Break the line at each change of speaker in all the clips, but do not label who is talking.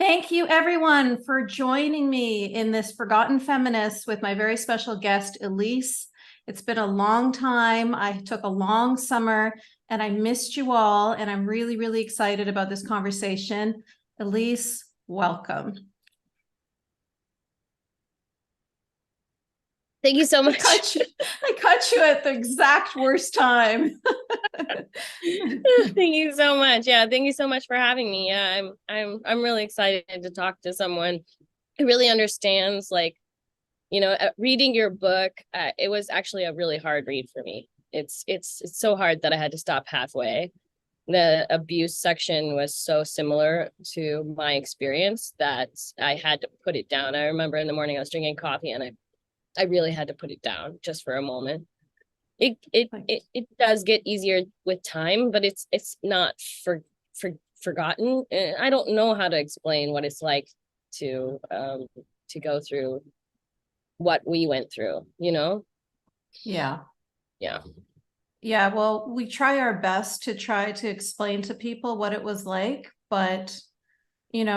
Thank you, everyone, for joining me in this Forgotten Feminist with my very special guest, Elise. It's been a long time. I took a long summer and I missed you all. And I'm really, really excited about this conversation. Elise, welcome.
Thank you so much.
I caught you at the exact worst time.
Thank you so much. Yeah, thank you so much for having me. Yeah, I'm really excited to talk to someone who really understands, like, reading your book. It was actually a really hard read for me. It's so hard that I had to stop halfway. The abuse section was so similar to my experience that I had to put it down. I remember in the morning I was drinking coffee and I really had to put it down just for a moment. It does get easier with time, but it's not forgotten. I don't know how to explain what it's like to go through what we went through,
Yeah.
Yeah.
Yeah, well, we try our best to try to explain to people what it was like, but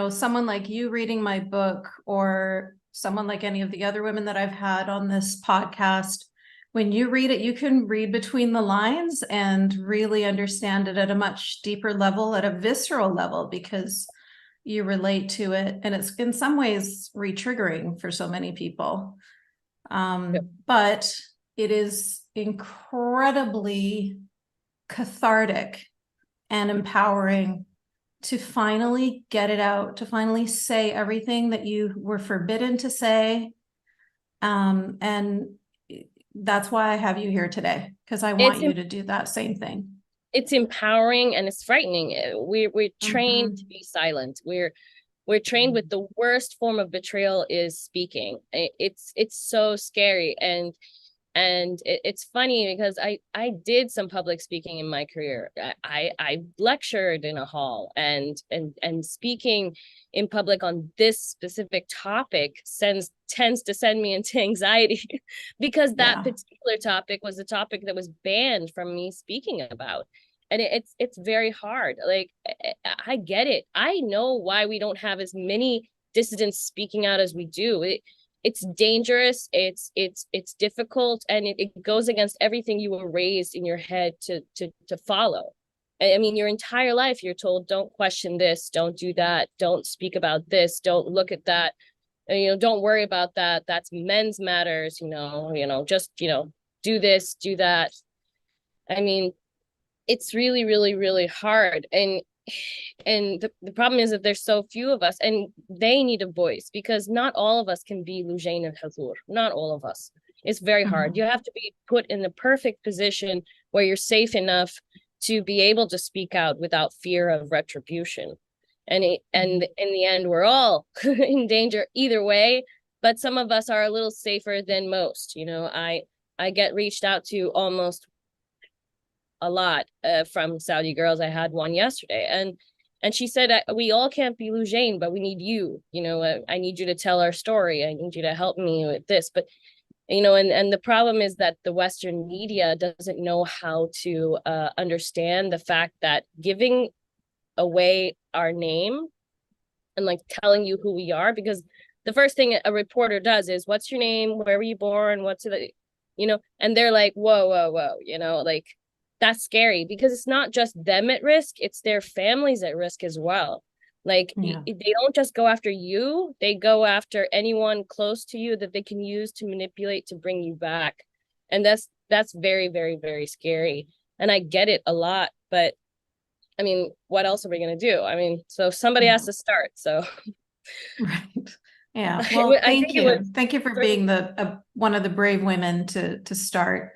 someone like you reading my book, or someone like any of the other women that I've had on this podcast, when you read it, you can read between the lines and really understand it at a much deeper level, at a visceral level, because you relate to it. And it's in some ways re-triggering for so many people. But it is incredibly cathartic and empowering to finally get it out, to finally say everything that you were forbidden to say. And that's why I have you here today, because I want you to do that same thing.
It's empowering and it's frightening. We're trained to be silent. We're trained with the worst form of betrayal is speaking. It's so scary. And it's funny because I did some public speaking in my career. I lectured in a hall, and speaking in public on this specific topic tends to send me into anxiety because that particular topic was a topic that was banned from me speaking about. And it's very hard. Like, I get it. I know why we don't have as many dissidents speaking out as we do. It's dangerous, it's difficult, and it goes against everything you were raised in your head to follow. I mean, your entire life you're told, don't question this, don't do that, don't speak about this, don't look at that, don't worry about that, that's men's matters, just do this, do that. I mean, it's really, really, really hard. And the problem is that there's so few of us, and they need a voice, because not all of us can be Lujain and Hazur. Not all of us. It's very hard. You have to be put in the perfect position where you're safe enough to be able to speak out without fear of retribution. And in the end, we're all in danger either way, but some of us are a little safer than most. I get reached out to almost a lot from Saudi girls. I had one yesterday, and she said, we all can't be Lujain, but we need you. I need you to tell our story. I need you to help me with this. But and the problem is that the Western media doesn't know how to understand the fact that giving away our name and like telling you who we are, because the first thing a reporter does is, what's your name, where were you born, what's the and they're like, whoa, like, that's scary, because it's not just them at risk, it's their families at risk as well. Like, they don't just go after you, they go after anyone close to you that they can use to manipulate to bring you back. And that's very, very, very scary. And I get it a lot, but I mean, what else are we going to do? I mean, so somebody has to start. So
right. Yeah. Well, thank you. Thank you for being one of the brave women to start.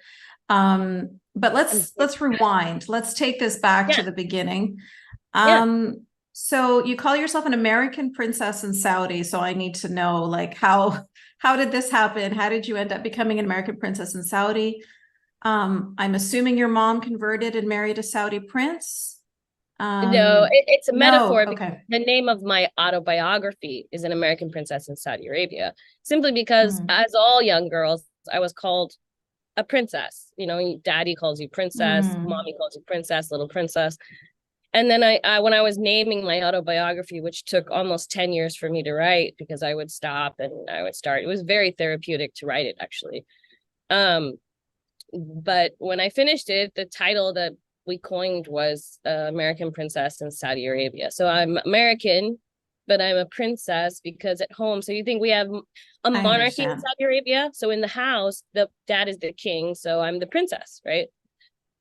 But let's rewind. Let's take this back to the beginning. So you call yourself an American princess in Saudi. So I need to know, like, how did this happen? How did you end up becoming an American princess in Saudi? I'm assuming your mom converted and married a Saudi prince.
No, it's a metaphor.
No. Okay.
The name of my autobiography is An American Princess in Saudi Arabia, simply because as all young girls, I was called a princess. Daddy calls you princess, mommy calls you princess, little princess. And then when I was naming my autobiography, which took almost 10 years for me to write because I would stop and I would start, it was very therapeutic to write it actually. But when I finished it, the title that we coined was American Princess in Saudi Arabia. So I'm American, but I'm a princess because at home, so you think we have a
I
monarchy in
understand.
Saudi Arabia. So in the house, the dad is the king. So I'm the princess, right?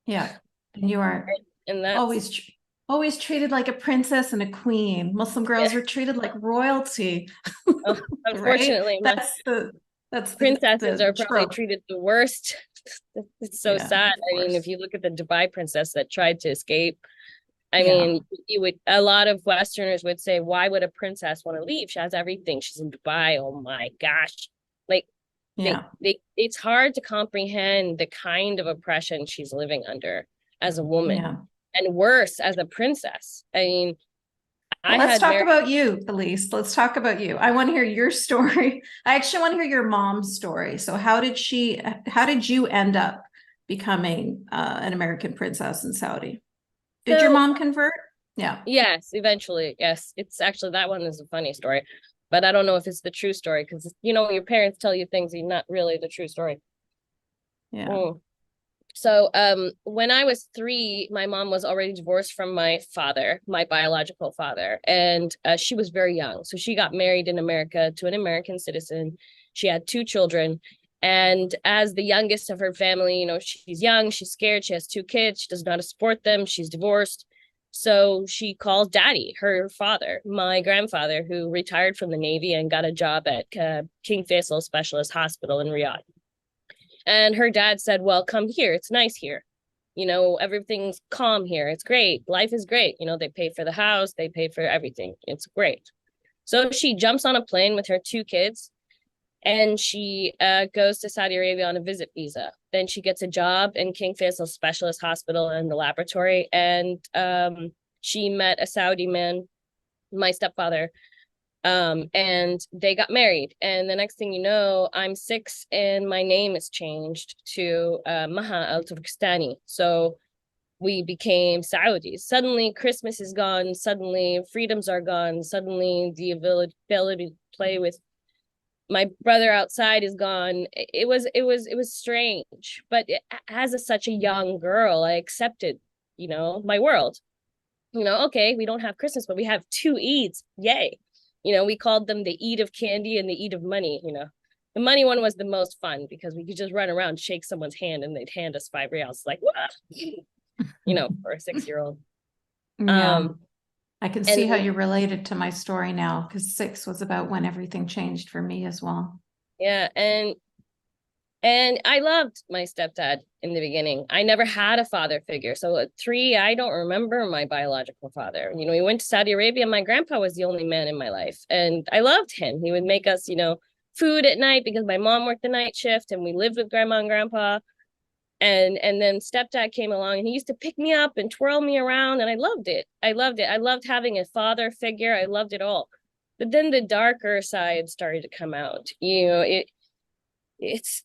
Yeah. And you are
And that's,
always always treated like a princess and a queen. Muslim
yeah.
girls were treated like royalty,
Oh,
right?
unfortunately, my
That's
princesses
the
are probably
trope.
treated the worst. It's so
Yeah,
sad.
of
I mean, if
course.
you look at the Dubai princess that tried to escape, I
Yeah,
mean, you would, a lot of Westerners would say, why would a princess want to leave? She has everything. She's in Dubai. Oh my gosh. Like
yeah,
it's hard to comprehend the kind of oppression she's living under as a woman,
yeah.
and worse as a princess. I mean,
Well,
I
let's
had
talk
married.
about you, Elise. Let's talk about you. I want to hear your story. I actually want to hear your mom's story. So how did you end up becoming an American princess in Saudi? Did your
So
mom convert? Yeah,
yes, eventually, yes. It's actually, that one is a funny story, but I don't know if it's the true story because your parents tell you things and not really the true story.
yeah.
Mm. So when I was 3, my mom was already divorced from my father, my biological father, and she was very young. So she got married in America to an American citizen. She had 2 children. And as the youngest of her family, she's young, she's scared, she has 2 kids, she doesn't know how to support them, she's divorced. So she calls daddy, her father, my grandfather, who retired from the Navy and got a job at King Faisal Specialist Hospital in Riyadh. And her dad said, well, come here. It's nice here. Everything's calm here. It's great. Life is great. They pay for the house, they pay for everything. It's great. So she jumps on a plane with her 2 kids and she goes to Saudi Arabia on a visit visa. Then she gets a job in King Faisal Specialist Hospital in the laboratory. And she met a Saudi man, my stepfather, and they got married. And the next thing you know, I'm 6 and my name is changed to Maha Al Turkestani. So we became Saudis. Suddenly Christmas is gone, suddenly freedoms are gone, suddenly the ability to play with my brother outside is gone. It was strange. But such a young girl, I accepted, my world. Okay, we don't have Christmas, but we have 2 Eids. Yay. We called them the Eid of candy and the Eid of money. The money one was the most fun because we could just run around, shake someone's hand, and they'd hand us 5 reals. Like, what? For a 6-year-old.
Yeah.
Um,
I can
and
see how you related to my story now because 6 was about when everything changed for me as well.
yeah, and I loved my stepdad in the beginning. I never had a father figure. So at 3, I don't remember my biological father. We went to Saudi Arabia. My grandpa was the only man in my life. And I loved him. He would make us, food at night because my mom worked the night shift and we lived with grandma and grandpa. And then stepdad came along and he used to pick me up and twirl me around. And I loved it. I loved it. I loved having a father figure. I loved it all. But then the darker side started to come out. It's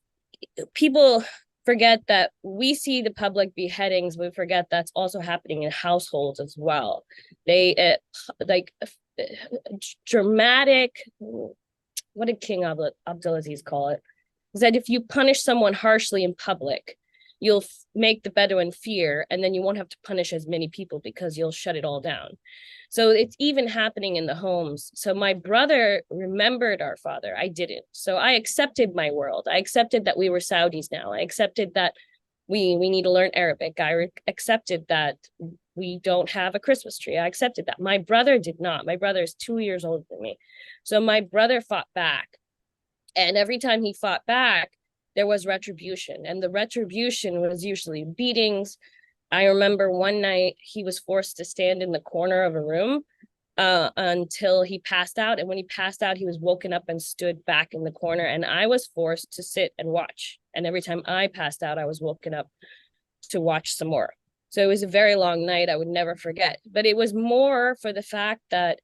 people forget that we see the public beheadings. We forget that's also happening in households as well. They like dramatic. What did King Abdulaziz call it? Is that if you punish someone harshly in public, you'll make the Bedouin fear, and then you won't have to punish as many people because you'll shut it all down. So it's even happening in the homes. So my brother remembered our father. I didn't. So I accepted my world. I accepted that we were Saudis now. I accepted that we need to learn Arabic. I accepted that we don't have a Christmas tree. I accepted that. My brother did not. My brother is 2 years older than me. So my brother fought back. And every time he fought back, there was retribution. And the retribution was usually beatings. I remember one night he was forced to stand in the corner of a room until he passed out. And when he passed out, he was woken up and stood back in the corner. And I was forced to sit and watch. And every time I passed out, I was woken up to watch some more. So it was a very long night I would never forget. But it was more for the fact that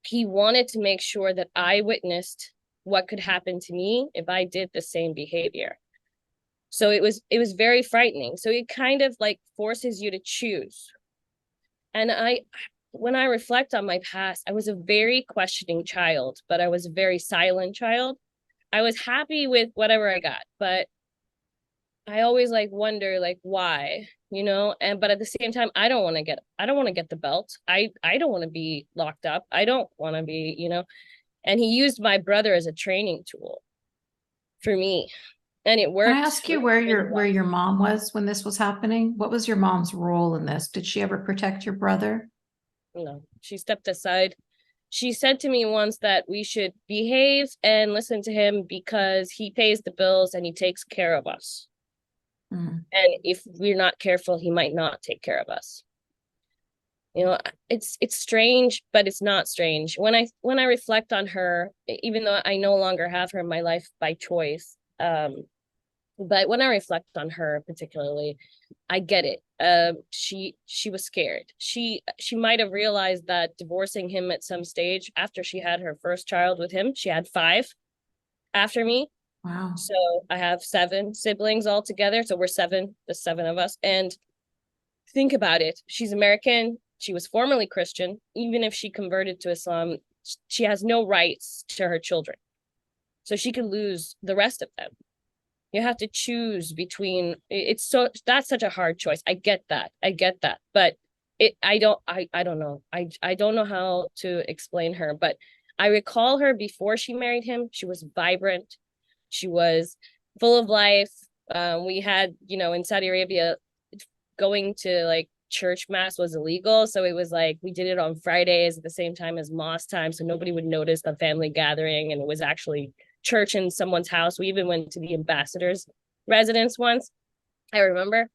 he wanted to make sure that I witnessed what could happen to me if I did the same behavior. So it was very frightening. So it kind of like forces you to choose. And when I reflect on my past, I was a very questioning child, but I was a very silent child. I was happy with whatever I got, but I always like wonder like why, you know, and but at the same time I don't want to get the belt. I don't want to be locked up. I don't want to be, you know. And he used my brother as a training tool for me. And it
Can I
worked
ask you where your mom was when this was happening? What was your mom's role in this? Did she ever protect your brother?
No, she stepped aside. She said to me once that we should behave and listen to him because he pays the bills and he takes care of us.
Mm.
And if we're not careful, he might not take care of us. You know, it's strange, but it's not strange. When I reflect on her, even though I no longer have her in my life by choice, but when I reflect on her particularly, I get it. She was scared. She might have realized that divorcing him at some stage after she had her first child with him, she had 5 after me.
Wow.
So I have 7 siblings all together. So we're 7, the 7 of us. And think about it. She's American. She was formerly Christian. Even if she converted to Islam, she has no rights to her children. So she could lose the rest of them. You have to choose between that's such a hard choice. I get that. But I don't know. I don't know how to explain her, but I recall her before she married him. She was vibrant. She was full of life. We had, you know, in Saudi Arabia, going to like church mass was illegal. So it was like we did it on Fridays at the same time as mosque time. So nobody would notice the family gathering. And it was actually church in someone's house. We even went to the ambassador's residence once, I remember.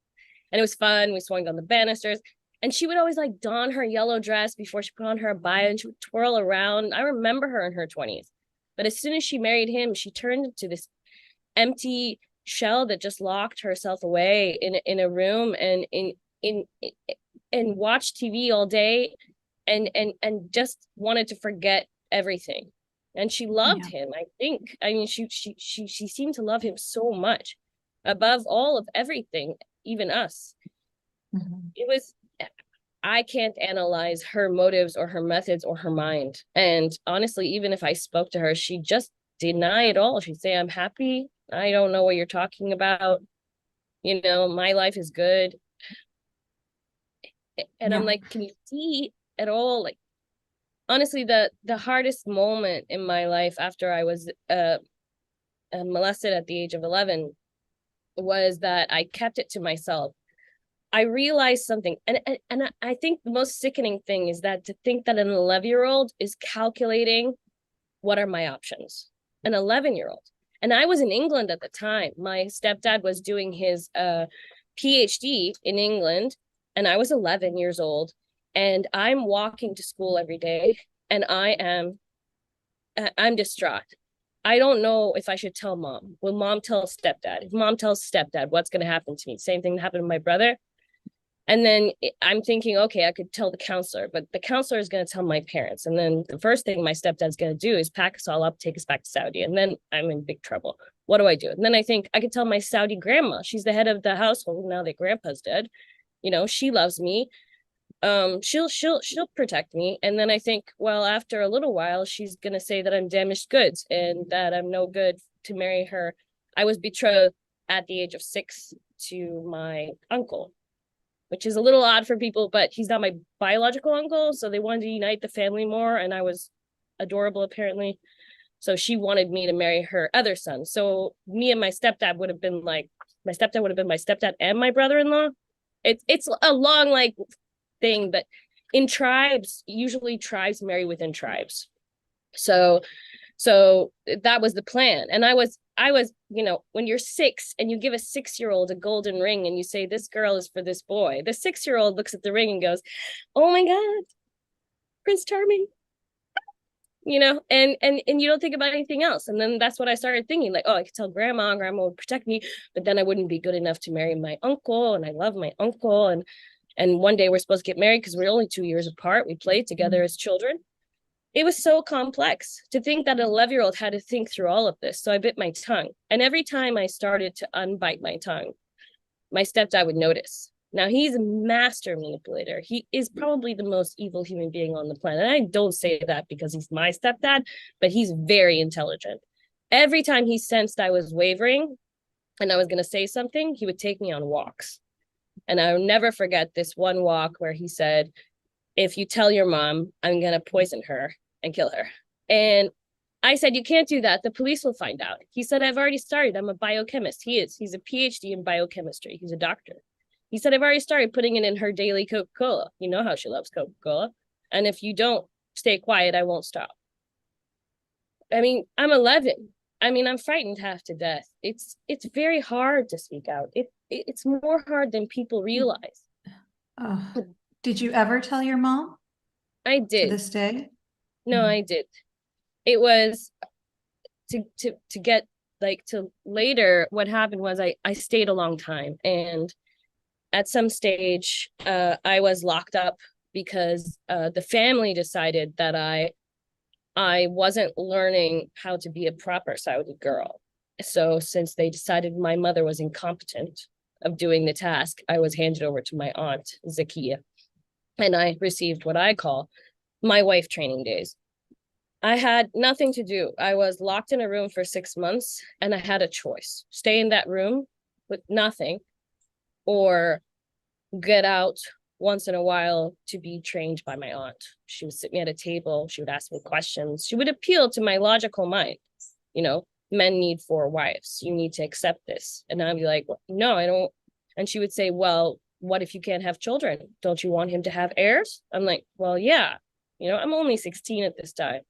And it was fun. We swung on the banisters. And she would always like don her yellow dress before she put on her abaya and she would twirl around. I remember her in her 20s. But as soon as she married him, she turned into this empty shell that just locked herself away in a room in and watched TV all day and just wanted to forget everything. And she loved him, I think. I mean, she seemed to love him so much above all of everything, even us.
Mm-hmm.
It was, I can't analyze her motives or her methods or her mind. And honestly, even if I spoke to her, she just deny it all. She'd say, I'm happy. I don't know what you're talking about. You know, my life is good. And I'm like, can you see at all? Like, honestly, the hardest moment in my life after I was molested at the age of 11 was that I kept it to myself. I realized something, and I think the most sickening thing is that to think that an 11-year-old is calculating what are my options. An 11-year-old. And I was in England at the time. My stepdad was doing his PhD in England, and I was 11 years old. And I'm walking to school every day, and I'm distraught. I don't know if I should tell mom. Will mom tell stepdad? If mom tells stepdad, what's going to happen to me? Same thing that happened to my brother. And then I'm thinking, okay, I could tell the counselor, but the counselor is going to tell my parents. And then the first thing my stepdad's going to do is pack us all up, take us back to Saudi. And then I'm in big trouble. What do I do? And then I think I could tell my Saudi grandma. She's the head of the household now that grandpa's dead. You know, she loves me. She'll protect me. And then I think, well, after a little while, she's going to say that I'm damaged goods and that I'm no good to marry her. I was betrothed at the age of 6 to my uncle, which is a little odd for people, but he's not my biological uncle. So they wanted to unite the family more. And I was adorable, apparently. So she wanted me to marry her other son. So me and my stepdad would have been like, my stepdad would have been my stepdad and my brother-in-law. It's a long, like, thing, but in tribes, usually tribes marry within tribes. So that was the plan. And I was, you know, when you're 6 and you give a 6-year-old a golden ring and you say, this girl is for this boy, the 6-year-old looks at the ring and goes, oh my God, Prince Charming, you know, and you don't think about anything else. And then that's what I started thinking, like, oh, I could tell grandma would protect me, but then I wouldn't be good enough to marry my uncle. And I love my uncle. And one day we're supposed to get married because we're only 2 years apart. We played together as children. It was so complex to think that an 11-year-old had to think through all of this. So I bit my tongue. And every time I started to unbite my tongue, my stepdad would notice. Now, he's a master manipulator. He is probably the most evil human being on the planet. And I don't say that because he's my stepdad, but he's very intelligent. Every time he sensed I was wavering and I was going to say something, he would take me on walks. And I'll never forget this one walk where he said, if you tell your mom, I'm going to poison her and kill her. And I said, you can't do that. The police will find out. He said, I've already started. I'm a biochemist. He's a PhD in biochemistry. He's a doctor. He said, I've already started putting it in her daily Coca-Cola. You know how she loves Coca-Cola. And if you don't stay quiet, I won't stop. I mean, I'm 11. I mean, I'm frightened half to death. It's very hard to speak out. It's more hard than people realize.
Did you ever tell your mom?
I did.
To this day?
No, I did. It was to get like to later. What happened was I stayed a long time, and at some stage I was locked up because the family decided that I wasn't learning how to be a proper Saudi girl. So since they decided my mother was incompetent of doing the task, I was handed over to my aunt, Zakia, and I received what I call my wife training days. I had nothing to do. I was locked in a room for 6 months, and I had a choice: stay in that room with nothing, or get out once in a while to be trained by my aunt. She would sit me at a table. She would ask me questions. She would appeal to my logical mind. You know, men need 4 wives. You need to accept this. And I'd be like, well, no, I don't. And she would say, well, what if you can't have children? Don't you want him to have heirs? I'm like, well, yeah. You know, I'm only 16 at this time.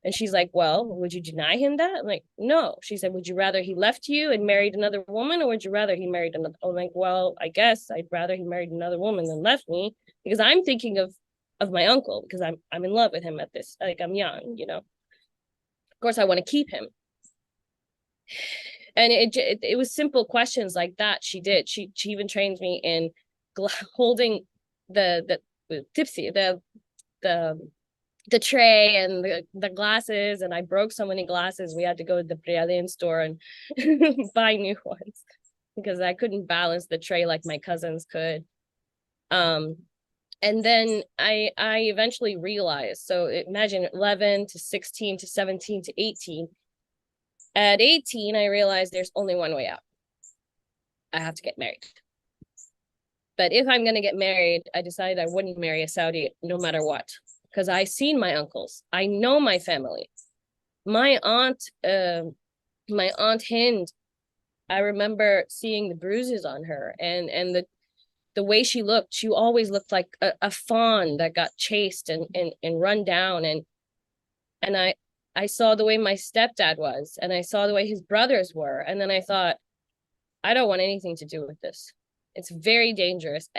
And she's like, well, would you deny him that? I'm like, no. She said, would you rather he left you and married another woman, or would you rather he married another? I'm like, well, I guess I'd rather he married another woman than left me, because I'm thinking of my uncle, because I'm in love with him at this, like, I'm young, you know. Of course, I want to keep him. And it was simple questions like that. She did. She even trained me in holding the tipsy, the tray and the glasses, and I broke so many glasses we had to go to the Prialin store and buy new ones because I couldn't balance the tray like my cousins could. And then I eventually realized, so imagine 11 to 16 to 17 to 18. At 18, I realized there's only one way out. I have to get married. But if I'm going to get married, I decided I wouldn't marry a Saudi no matter what, because I seen my uncles. I know my family. My aunt Hind, I remember seeing the bruises on her, and the way she looked. She always looked like a fawn that got chased and run down. And I saw the way my stepdad was, and I saw the way his brothers were. And then I thought, I don't want anything to do with this. It's very dangerous.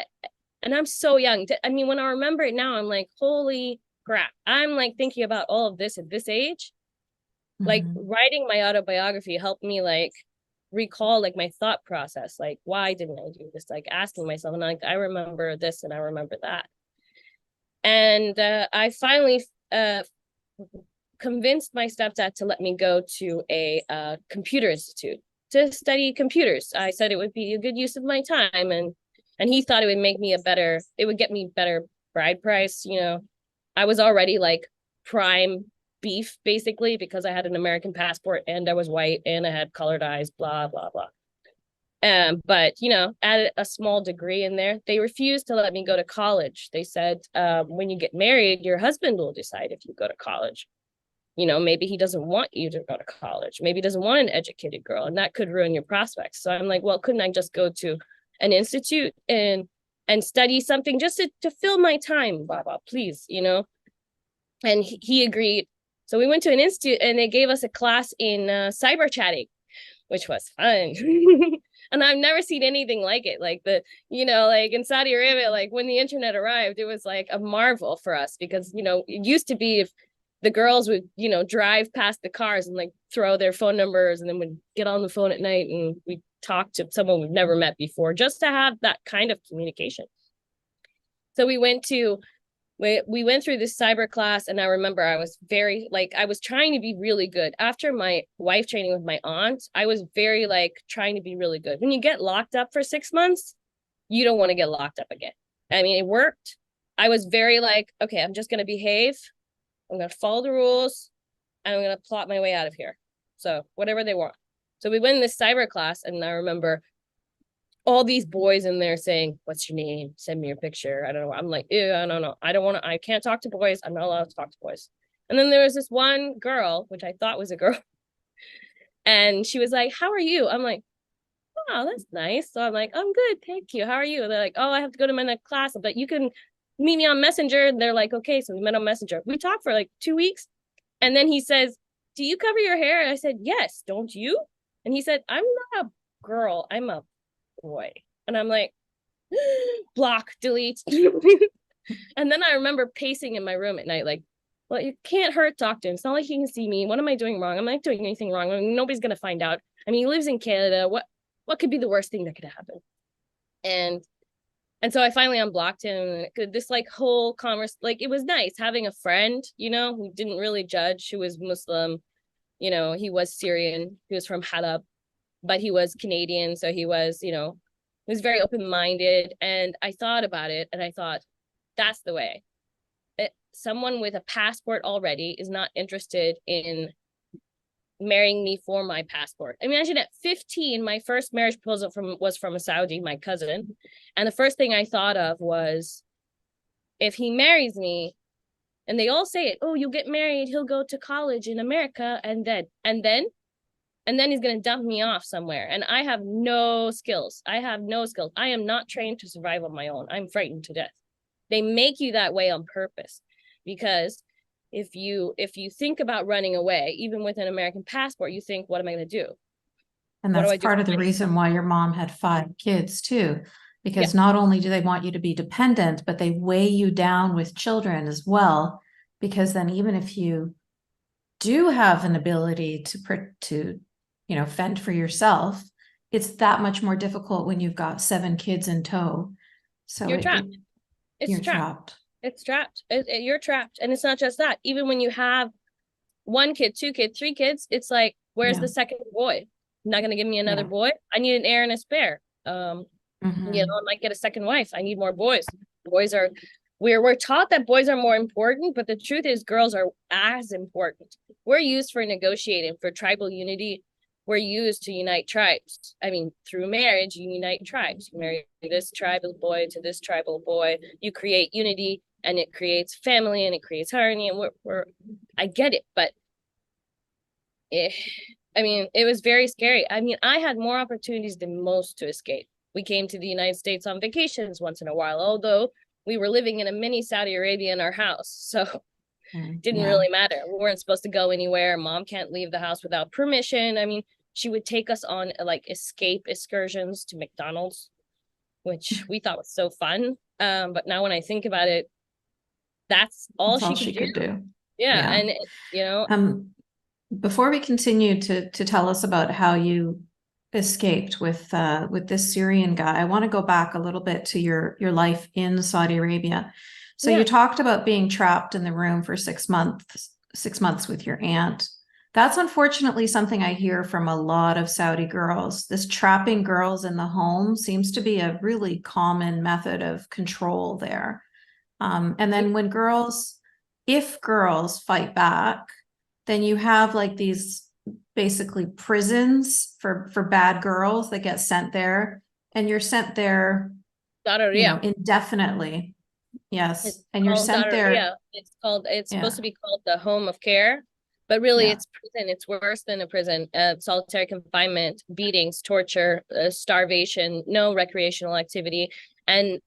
And I'm so young. I mean, when I remember it now, I'm like, holy crap. I'm like thinking about all of this at this age. Like writing my autobiography helped me like recall like my thought process. Like, why didn't I do this? Like asking myself, and like, I remember this and I remember that. And I finally convinced my stepdad to let me go to a computer institute to study computers. I said it would be a good use of my time, and he thought it would make me it would get me better bride price. You know, I was already like prime beef basically because I had an American passport and I was white and I had colored eyes, blah, blah, blah. But you know, added a small degree in there. They refused to let me go to college. They said, when you get married, your husband will decide if you go to college. You know, maybe he doesn't want you to go to college. Maybe he doesn't want an educated girl, and that could ruin your prospects. So I'm like, well, couldn't I just go to an institute and study something just to fill my time, Baba, please, you know? And he agreed. So we went to an institute and they gave us a class in cyber chatting, which was fun. And I've never seen anything like it. Like you know, like in Saudi Arabia, like when the internet arrived, it was like a marvel for us because, you know, it used to be if the girls would, you know, drive past the cars and like throw their phone numbers and then would get on the phone at night and we'd talk to someone we've never met before just to have that kind of communication. So we went through this cyber class, and I remember I was very like, I was trying to be really good. After my wife training with my aunt, I was very like trying to be really good. When you get locked up for 6 months, you don't want to get locked up again. I mean, it worked. I was very like, okay, I'm just going to behave. I'm going to follow the rules. And I'm going to plot my way out of here. So whatever they want. So we went in this cyber class, and I remember all these boys in there saying, what's your name? Send me your picture. I don't know. I'm like, ew, I don't know. I don't want to, I can't talk to boys. I'm not allowed to talk to boys. And then there was this one girl, which I thought was a girl. And she was like, how are you? I'm like, oh, that's nice. So I'm like, I'm good. Thank you. How are you? And they're like, oh, I have to go to my next class, but you can meet me on Messenger. And they're like, okay. So we met on Messenger. We talked for like 2 weeks. And then he says, do you cover your hair? And I said, yes. Don't you? And he said, I'm not a girl. I'm a boy. And I'm like, block, delete. And then I remember pacing in my room at night, like, well, it can't hurt talk to him. It's not like he can see me. What am I doing wrong? I'm not doing anything wrong. I mean, nobody's gonna find out. I mean, he lives in Canada. What could be the worst thing that could happen? And so I finally unblocked him. And this like whole converse, like it was nice having a friend, you know, who didn't really judge, who was Muslim. You know, he was Syrian. He was from Halab, but he was Canadian. So he was, you know, he was very open-minded. And I thought about it, and I thought, that's the way. Someone with a passport already is not interested in marrying me for my passport. Imagine at 15, my first marriage proposal was from a Saudi, my cousin. And the first thing I thought of was, if he marries me, and they all say it, oh, you'll get married, he'll go to college in America, and then he's going to dump me off somewhere. And I have no skills. I am not trained to survive on my own. I'm frightened to death. They make you that way on purpose, because if you think about running away, even with an American passport, you think, what am I going to do?
And that's part of the reason why your mom had 5 kids too, because not only do they want you to be dependent, but they weigh you down with children as well. Because then even if you do have an ability to, you know, fend for yourself, it's that much more difficult when you've got 7 kids in tow. So
you're trapped. You're trapped. It's trapped. You're trapped. And it's not just that. Even when you have 1 kid, 2 kids, 3 kids, it's like, where's the second boy? Not going to give me another boy. I need an heir and a spare. You know, I might get a second wife. I need more boys. We're taught that boys are more important, but the truth is girls are as important. We're used for negotiating, for tribal unity. We're used to unite tribes. I mean, through marriage, you unite tribes. You marry this tribal boy to this tribal boy. You create unity, and it creates family, and it creates harmony. And I get it, but I mean, it was very scary. I mean, I had more opportunities than most to escape. We came to the United States on vacations once in a while, although we were living in a mini Saudi Arabia in our house. So it didn't really matter. We weren't supposed to go anywhere. Mom can't leave the house without permission. I mean, she would take us on like escape excursions to McDonald's, which we thought was so fun. But now when I think about it, that's all she could do. Yeah. And, you know,
before we continue to tell us about how you escaped with this Syrian guy, I want to go back a little bit to your life in Saudi Arabia. So you talked about being trapped in the room for 6 months with your aunt. That's unfortunately something I hear from a lot of Saudi girls. This trapping girls in the home seems to be a really common method of control there. And then if girls fight back, then you have like these basically prisons for bad girls that get sent there, and you're sent there, you know, indefinitely. Yes. And you're sent there.
It's supposed to be called the home of care, but really it's prison. It's worse than a prison. Solitary confinement, beatings, torture, starvation, no recreational activity. And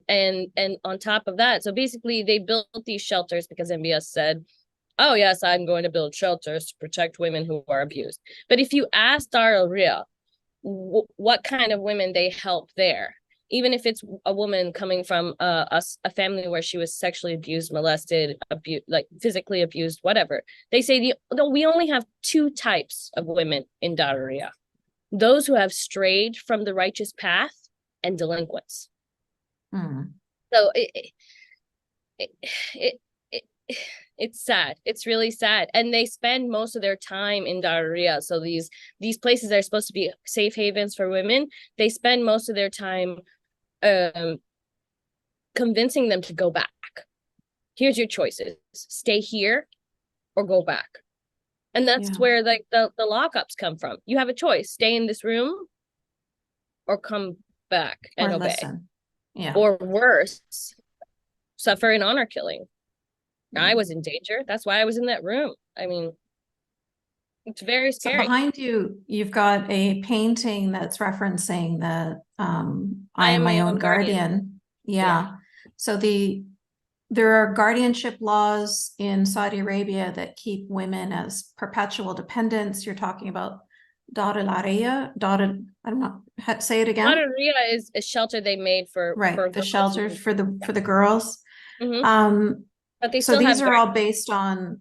on top of that, so basically they built these shelters because MBS said, oh yes, I'm going to build shelters to protect women who are abused. But if you ask Dar al-Ria what kind of women they help there, even if it's a woman coming from a family where she was sexually abused, molested, like physically abused, whatever, they say we only have 2 types of women in Dar al-Ria: those who have strayed from the righteous path and delinquents. So it's sad. It's really sad. And they spend most of their time in Dar al-Ria. So these places are supposed to be safe havens for women. They spend most of their time um convincing them to go back. Here's your choices: stay here or go back. And that's where like the lockups come from. You have a choice: stay in this room or come back and
or
obey.
listen. Yeah.
Or worse, suffer an honor killing. I was in danger. That's why I was in that room. I mean, it's very scary.
So behind you, you've got a painting that's referencing that I am my own guardian. Yeah. So there are guardianship laws in Saudi Arabia that keep women as perpetual dependents. You're talking about Dar al Ariya, I don't know, say it again.
Dar al Ariya is a shelter they made for
the shelter for the girls.
But they
so
still
these
have
are all based on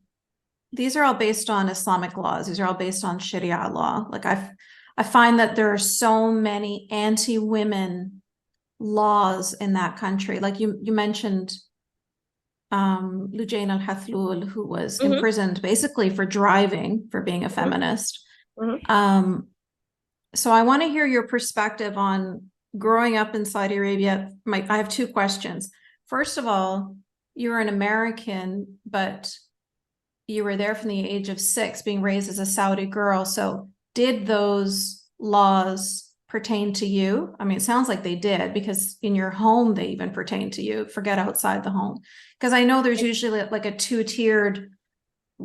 Islamic laws. These are all based on Sharia law. Like I find that there are so many anti-women laws in that country. Like you mentioned Lujain al-Hathlul, who was imprisoned basically for driving, for being a feminist. So I want to hear your perspective on growing up in Saudi Arabia. I have two questions. First of all, you're an American, but you were there from the age of 6, being raised as a Saudi girl. So did those laws pertain to you? I mean, it sounds like they did, because in your home, they even pertain to you. Forget outside the home. Because I know there's usually like a 2-tiered,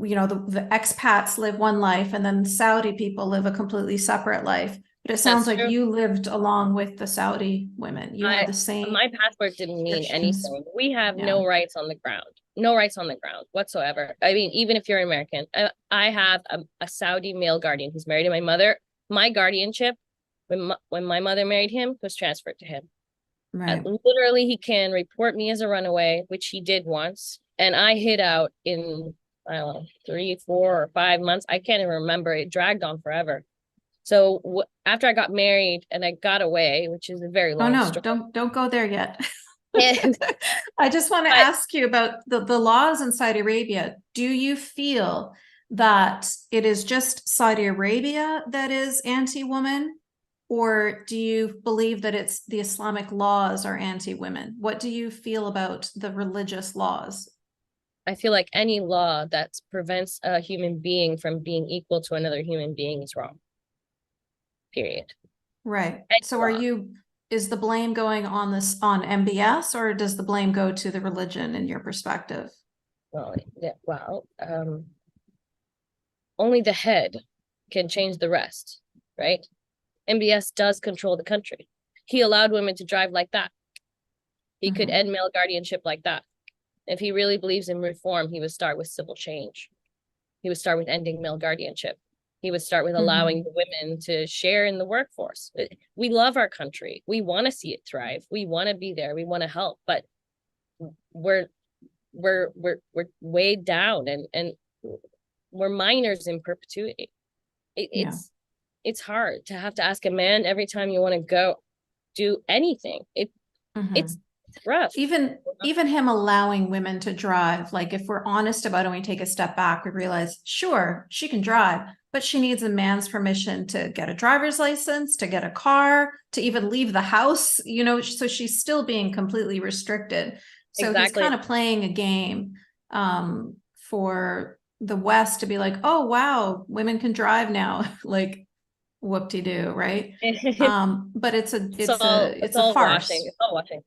you know, the expats live one life and then Saudi people live a completely separate life. But it sounds like you lived along with the Saudi women. You had the same.
My passport didn't mean anything. We have no rights on the ground. No rights on the ground whatsoever. I mean, even if you're American, I have a Saudi male guardian who's married to my mother. My guardianship, when my mother married him, was transferred to him.
Right.
Literally, he can report me as a runaway, which he did once. And I hid out in, I don't know, 3, 4, or 5 months. I can't even remember. It dragged on forever. So after I got married and I got away, which is a very long story.
Don't go there yet. And I just want to ask you about the laws in Saudi Arabia. Do you feel that it is just Saudi Arabia that is anti-woman, or do you believe that it's the Islamic laws are anti-women? What do you feel about the religious laws?
I feel like any law that prevents a human being from being equal to another human being is wrong. Period.
Right. So is the blame going on MBS, or does the blame go to the religion in your perspective?
Well, only the head can change the rest, right? MBS does control the country. He allowed women to drive like that. He could end male guardianship like that. If he really believes in reform, he would start with civil change. He would start with ending male guardianship. He would start with allowing the women to share in the workforce. We love our country. We want to see it thrive. We want to be there. We want to help, but we're weighed down and we're minors in perpetuity. It's hard to have to ask a man every time you want to go do anything. It's rough.
Even him allowing women to drive, like if we're honest about it and we take a step back, we realize, sure, she can drive, but she needs a man's permission to get a driver's license, to get a car, to even leave the house, you know, so she's still being completely restricted. So he's kind of playing a game for the West to be like, oh, wow, women can drive now. Like, whoop-de-doo, right? But it's a farce.
It's all washing.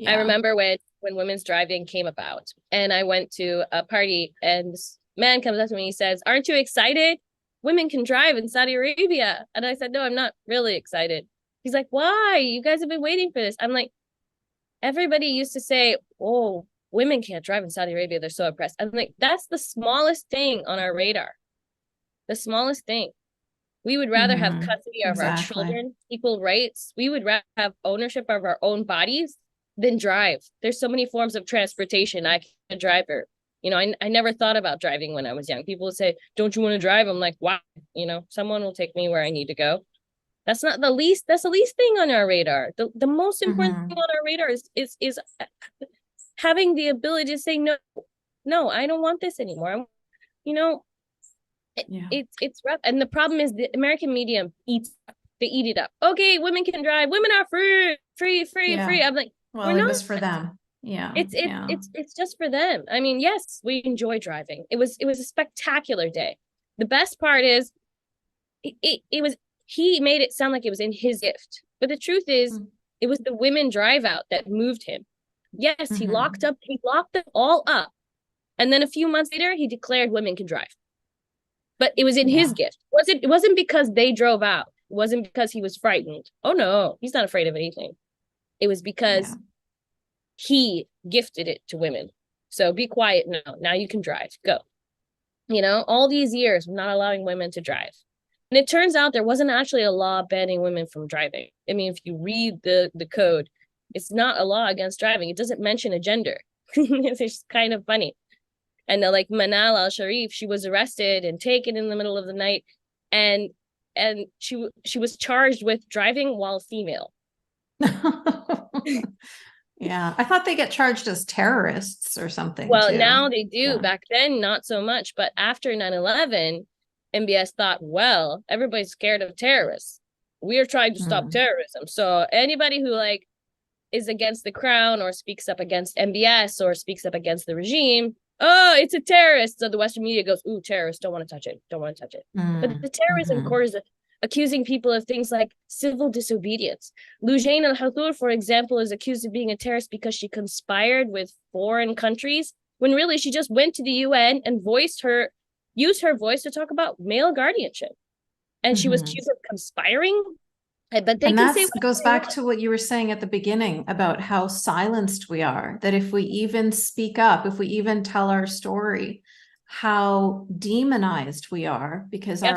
I remember when women's driving came about, and I went to a party, and this man comes up to me and he says, "Aren't you excited? Women can drive in Saudi Arabia." And I said, "No, I'm not really excited." He's like, "Why? You guys have been waiting for this." I'm like, everybody used to say, "Oh, women can't drive in Saudi Arabia. They're so oppressed." I'm like, that's the smallest thing on our radar. The smallest thing. We would rather have custody of our children, equal rights. We would rather have ownership of our own bodies than drive. There's so many forms of transportation. I can drive her. You know, I never thought about driving when I was young. People would say, "Don't you want to drive?" I'm like, wow, you know, someone will take me where I need to go. That's the least thing on our radar. The most important thing on our radar is having the ability to say, no, I don't want this anymore. You know, it's rough. And the problem is the American media they eat it up. Okay, women can drive. Women are free. free, free,
Yeah.
free. I'm like,
Well,
we're
it
not.
was for them. Yeah.
It's it
Yeah.
it's just for them. I mean, yes, we enjoy driving. It was a spectacular day. The best part is it was, he made it sound like it was in his gift. But the truth is,
Mm.
it was the women drive out that moved him. Yes, he
Mhm.
locked them all up. And then a few months later, he declared women can drive. But it was in his
Yeah.
gift. It wasn't because they drove out. It wasn't because he was frightened. Oh no, he's not afraid of anything. It was
Yeah.
because he gifted it to women. So be quiet now. Now you can drive. Go. All these years of not allowing women to drive. And it turns out there wasn't actually a law banning women from driving. I mean, if you read the code, it's not a law against driving. It doesn't mention a gender. It's just kind of funny. And like Manal al-Sharif, she was arrested and taken in the middle of the night, and she was charged with driving while female.
Yeah. I thought they get charged as terrorists or something
Well,
too.
now they do.
Yeah.
Back then, not so much. But after 9/11, MBS thought, well, everybody's scared of terrorists. We are trying to stop
Mm.
terrorism. So anybody who like is against the crown or speaks up against MBS or speaks up against the regime, oh, it's a terrorist. So the Western media goes, ooh, terrorists, don't want to touch it. Don't want to touch it. But
Mm.
the terrorism
Mhm.
court is accusing people of things like civil disobedience. Lujain al-Hathur, for example, is accused of being a terrorist because she conspired with foreign countries, when really she just went to the UN and used her voice to talk about male guardianship. And she was
Mhm.
accused of conspiring. But they
And
can say
that
whatever
goes
they
back
want.
to what you were saying at the beginning about how silenced we are, that if we even speak up, if we even tell our story, how demonized we are, because
Yep.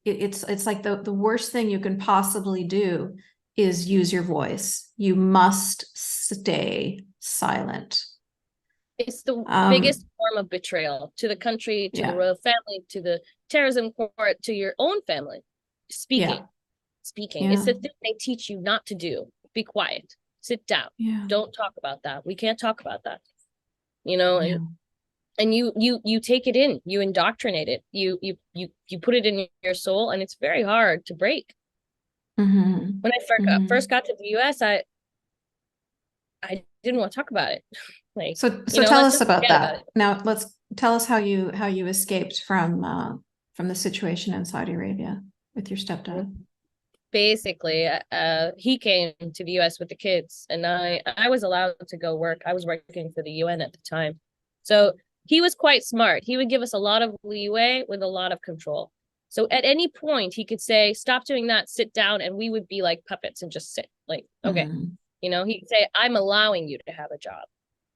it's like the worst thing you can possibly do is use your voice. You must stay silent.
It's the
Um,
biggest form of betrayal to the country, to the
yeah,
royal family, to the terrorism court, to your own family.
yeah,
Speaking. It's
yeah,
the thing they teach you not to do. Be quiet. Sit down.
yeah,
Don't talk about that. We can't talk about that. You know,
yeah.
and you take it in. You indoctrinate it. You put it in your soul, and it's very hard to break.
Mhm,
When I first
mhm.
got to the US, I didn't want to talk about it. Like,
So tell
let's
us
just
about
forget about
that.
it.
Now let's tell us how you escaped from the situation in Saudi Arabia with your stepdad.
Basically, he came to the US with the kids, and I was allowed to go work. I was working for the UN at the time. So he was quite smart. He would give us a lot of leeway with a lot of control. So at any point he could say, stop doing that, sit down, and we would be like puppets and just sit. Like, okay.
Mhm,
He'd say, I'm allowing you to have a job.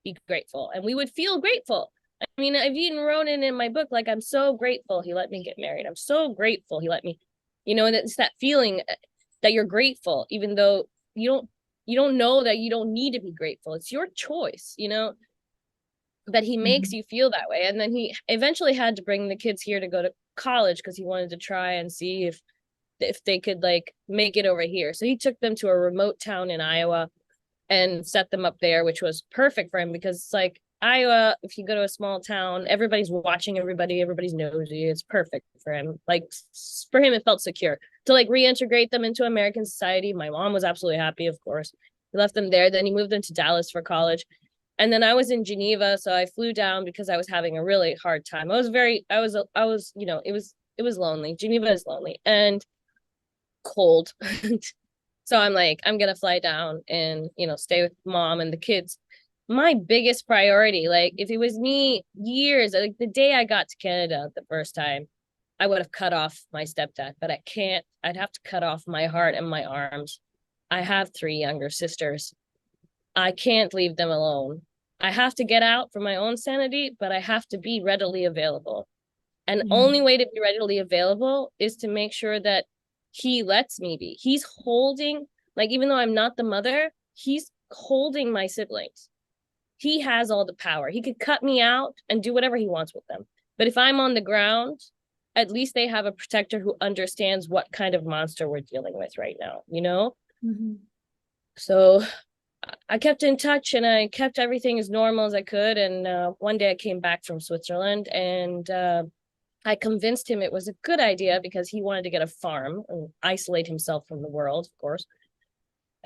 Be grateful. And we would feel grateful. I mean, I've even wrote it in my book, like, I'm so grateful he let me get married. I'm so grateful he let me, and it's that feeling that you're grateful, even though you don't know that you don't need to be grateful. It's your choice. But he makes
mhm.
you feel that way. And then he eventually had to bring the kids here to go to college because he wanted to try and see if they could like make it over here. So he took them to a remote town in Iowa and set them up there, which was perfect for him because it's like Iowa, if you go to a small town, everybody's watching everybody, everybody's nosy. It's perfect for him. Like for him, it felt secure to like reintegrate them into American society. My mom was absolutely happy, of course. He left them there. Then he moved them to Dallas for college. And then I was in Geneva, so I flew down because I was having a really hard time. I was, it was lonely. Geneva is lonely and cold. So I'm like, I'm gonna fly down and stay with mom and the kids. My biggest priority, like if it was me years, like the day I got to Canada the first time, I would have cut off my stepdad, but I can't. I'd have to cut off my heart and my arms. I have three younger sisters. I can't leave them alone. I have to get out for my own sanity, but I have to be readily available. And
Yeah.
only way to be readily available is to make sure that he lets me be. He's holding, like, even though I'm not the mother, he's holding my siblings. He has all the power. He could cut me out and do whatever he wants with them. But if I'm on the ground, at least they have a protector who understands what kind of monster we're dealing with right now?
Mhm.
So I kept in touch and I kept everything as normal as I could. And one day I came back from Switzerland and I convinced him it was a good idea because he wanted to get a farm and isolate himself from the world, of course.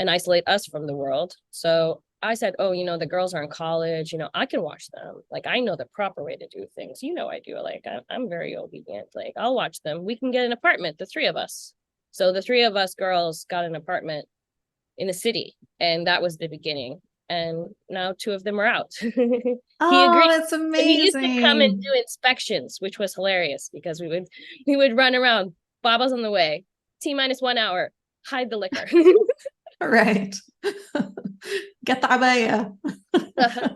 and isolate us from the world. So I said, oh, you know, the girls are in college, you know, I can watch them. Like, I know the proper way to do things. You know, I do. Like, I'm very obedient. Like, I'll watch them. We can get an apartment, the three of us. So the three of us girls got an apartment in the city, and that was the beginning. And now two of them are out. He
Oh,
agreed.
that's
And he used to come and
amazing.
do inspections, which was hilarious because we would run around. Baba's on the way. T-1 hour. Hide the liquor.
Right. Get the abaya.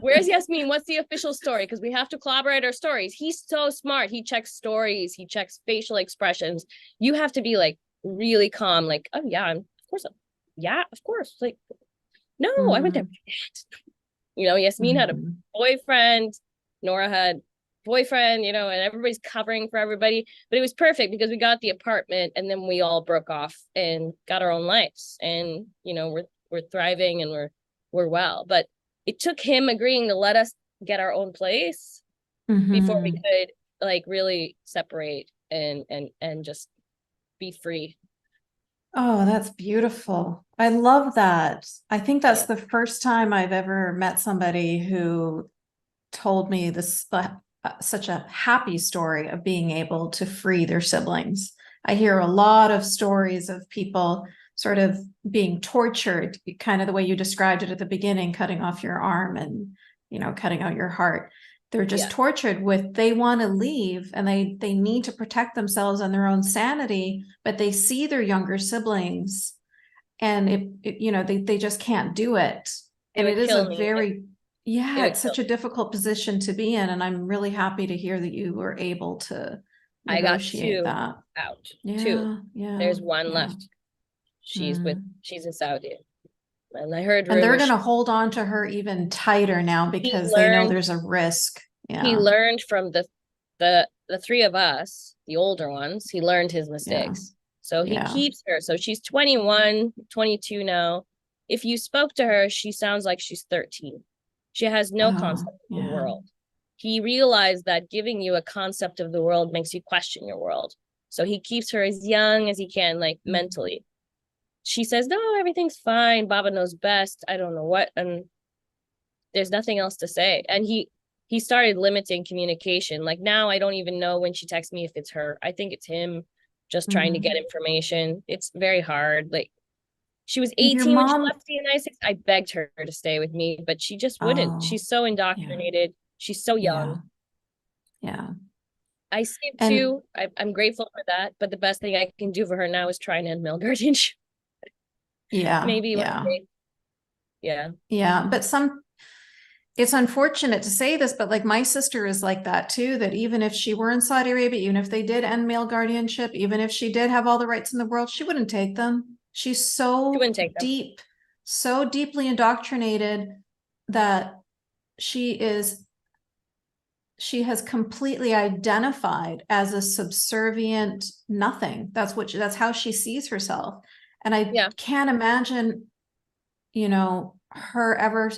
Where's Yasmine? What's the official story? Because we have to collaborate our stories. He's so smart. He checks stories. He checks facial expressions. You have to be like really calm. Like, oh yeah, of course. Yeah, of course. Like, no, I went there. You know, Yasmine had a boyfriend. Nora had boyfriend, you know, and everybody's covering for everybody. But it was perfect because we got the apartment and then we all broke off and got our own lives. And, you know, we're thriving and we're well. But it took him agreeing to let us get our own place before we could like really separate and just be free.
Oh, that's beautiful. I love that. I think that's the first time I've ever met somebody who told me this such a happy story of being able to free their siblings. I hear a lot of stories of people sort of being tortured, kind of the way you described it at the beginning, cutting off your arm and, you know, cutting out your heart. They're just tortured with, they want to leave and they need to protect themselves and their own sanity, but they see their younger siblings and you know, they just can't do it. And it is a very, it's such a difficult position to be in. And I'm really happy to hear that you were able to negotiate that.
Out.
Yeah,
Two.
yeah.
There's one left. She's in Saudi. And I heard
and they're
rumors.
going to hold on to her even tighter now because they know there's a risk. Yeah.
He learned from the three of us, the older ones, he learned his mistakes. So he keeps her. So she's 21, 22 now. If you spoke to her, she sounds like she's 13. She has no concept of the world. He realized that giving you a concept of the world makes you question your world. So he keeps her as young as he can, like mentally. She says, no, everything's fine. Baba knows best. I don't know what. And there's nothing else to say. And he started limiting communication. Like now I don't even know when she texts me if it's her. I think it's him just trying to get information. It's very hard. Like she was 18 when she left CNI6. I begged her to stay with me, but she just wouldn't. She's so indoctrinated. She's so young.
Yeah.
I see it too. I'm grateful for that. But the best thing I can do for her now is try and end male guardianship. Maybe one day.
Yeah. But it's unfortunate to say this, but like my sister is like that too, that even if she were in Saudi Arabia, even if they did end male guardianship, even if she did have all the rights in the world, she wouldn't take them. She's so so deeply indoctrinated that she has completely identified as a subservient nothing. That's how she sees herself. And I can't imagine, you know, her ever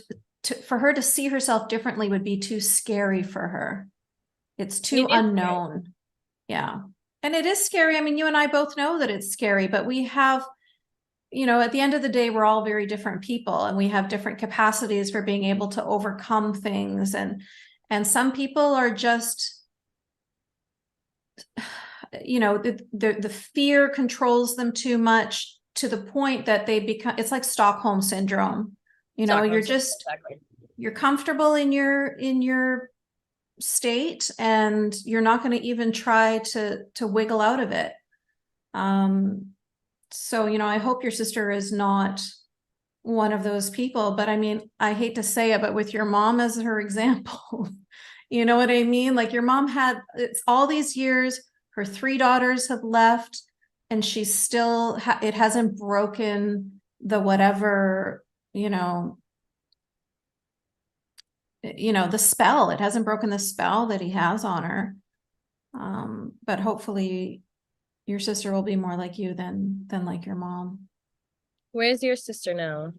for her to see herself differently would be too scary for her. It's too unknown. Yeah. And it is scary. I mean, you and I both know that it's scary, but we have, you know, at the end of the day, we're all very different people and we have different capacities for being able to overcome things. And some people are just, you know, the fear controls them too much to the point that they become, it's like Stockholm syndrome. You know, you're comfortable in your state and you're not going to even try to wiggle out of it. So, you know, I hope your sister is not one of those people, but I mean, I hate to say it, but with your mom as her example, you know what I mean? Like your mom had it's all these years, her 3 daughters have left and she's still, it hasn't broken the whatever, you know, the spell. It hasn't broken the spell that he has on her. But hopefully your sister will be more like you than like your mom.
Where's your sister now?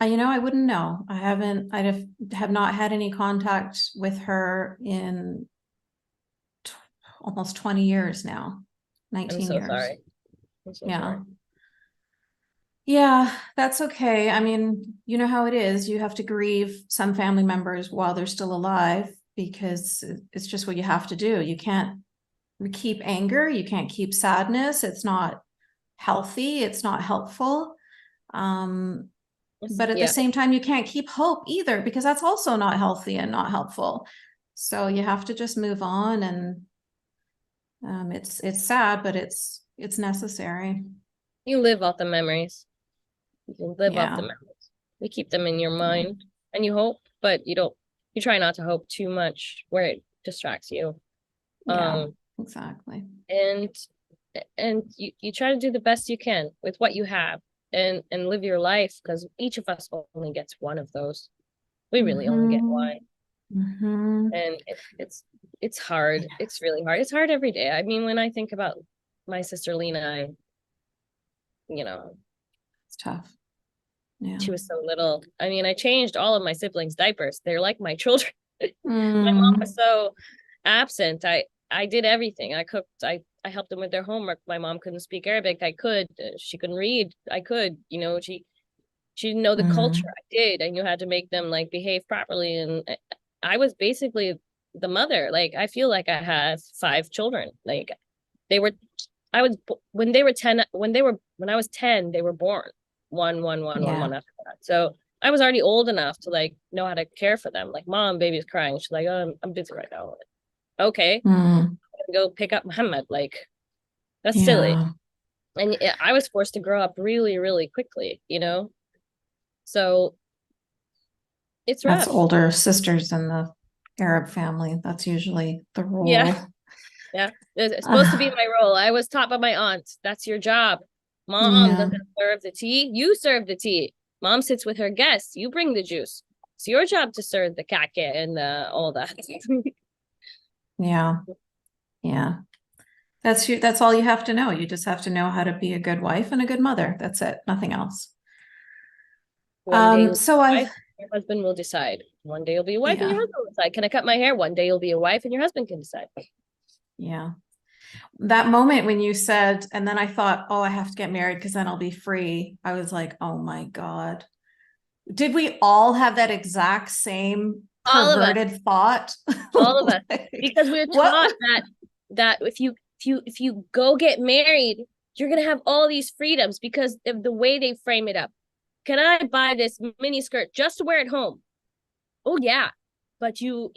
You know, I wouldn't know. I have not had any contact with her in almost 20 years now. 19 years.
Sorry.
Yeah. Yeah, that's okay. I mean, you know how it is. You have to grieve some family members while they're still alive because it's just what you have to do. You can't keep anger, you can't keep sadness. It's not healthy, it's not helpful. Um, but at the
Yeah,
same time, you can't keep hope either because that's also not healthy and not helpful. So you have to just move on, and it's sad, but it's necessary.
you live off the memories. You can live off the
Yeah,
memories. You keep them in your
yeah,
mind and you hope, but you don't, you try not to hope too much where it distracts you.
yeah,
Um,
exactly.
and you try to do the best you can with what you have and live your life because each of us only gets one of those. We really only get
Mm-hmm.
one.
Mm-hmm.
And it's hard. It's really hard. It's hard every day. I mean, when I think about my sister Lena, you know,
It's tough. Yeah.
she was so little. I mean, I changed all of my siblings' diapers. They're like my children. My mom was
Mm,
so absent. I did everything. I cooked. I helped them with their homework. My mom couldn't speak Arabic. I could. She couldn't read. I could. You know, she didn't know the culture.
mm,
I did. I knew how to make them like behave properly, and I was basically the mother. Like I feel like I had 5 children. Like they were. I was when they were 10. When I was 10, they were born. One
yeah.
after that. So I was already old enough to like know how to care for them. Like, mom, baby's crying. She's like, oh, I'm busy right now. Like, okay,
Mm,
go pick up Mohammed. Like, that's silly.
yeah.
And yeah, I was forced to grow up really, really quickly, you know? So it's
That's
rough.
older sisters in the Arab family. That's usually the
Yeah.
rule.
Yeah. It's supposed to be my role. I was taught by my aunt. That's your job. Mom
Yeah.
doesn't serve the tea. You serve the tea. Mom sits with her guests. You bring the juice. It's your job to serve the kake and all that.
Yeah. Yeah. That's all you have to know. You just have to know how to be a good wife and a good mother. That's it. Nothing else.
One day,
So I've
wife, your husband will decide. One day you'll be a wife and your
yeah,
husband will decide. Can I cut my hair? One day you'll be a wife and your husband can decide.
yeah. That moment when you said, and then I thought, oh, I have to get married because then I'll be free. I was like, oh my God. Did we all have that exact same
All of us,
perverted thought?
all of us,
Like,
because we're taught
what?
that if you go get married, you're gonna have all these freedoms because of the way they frame it up. Can I buy this mini skirt just to wear at home? Oh yeah, but you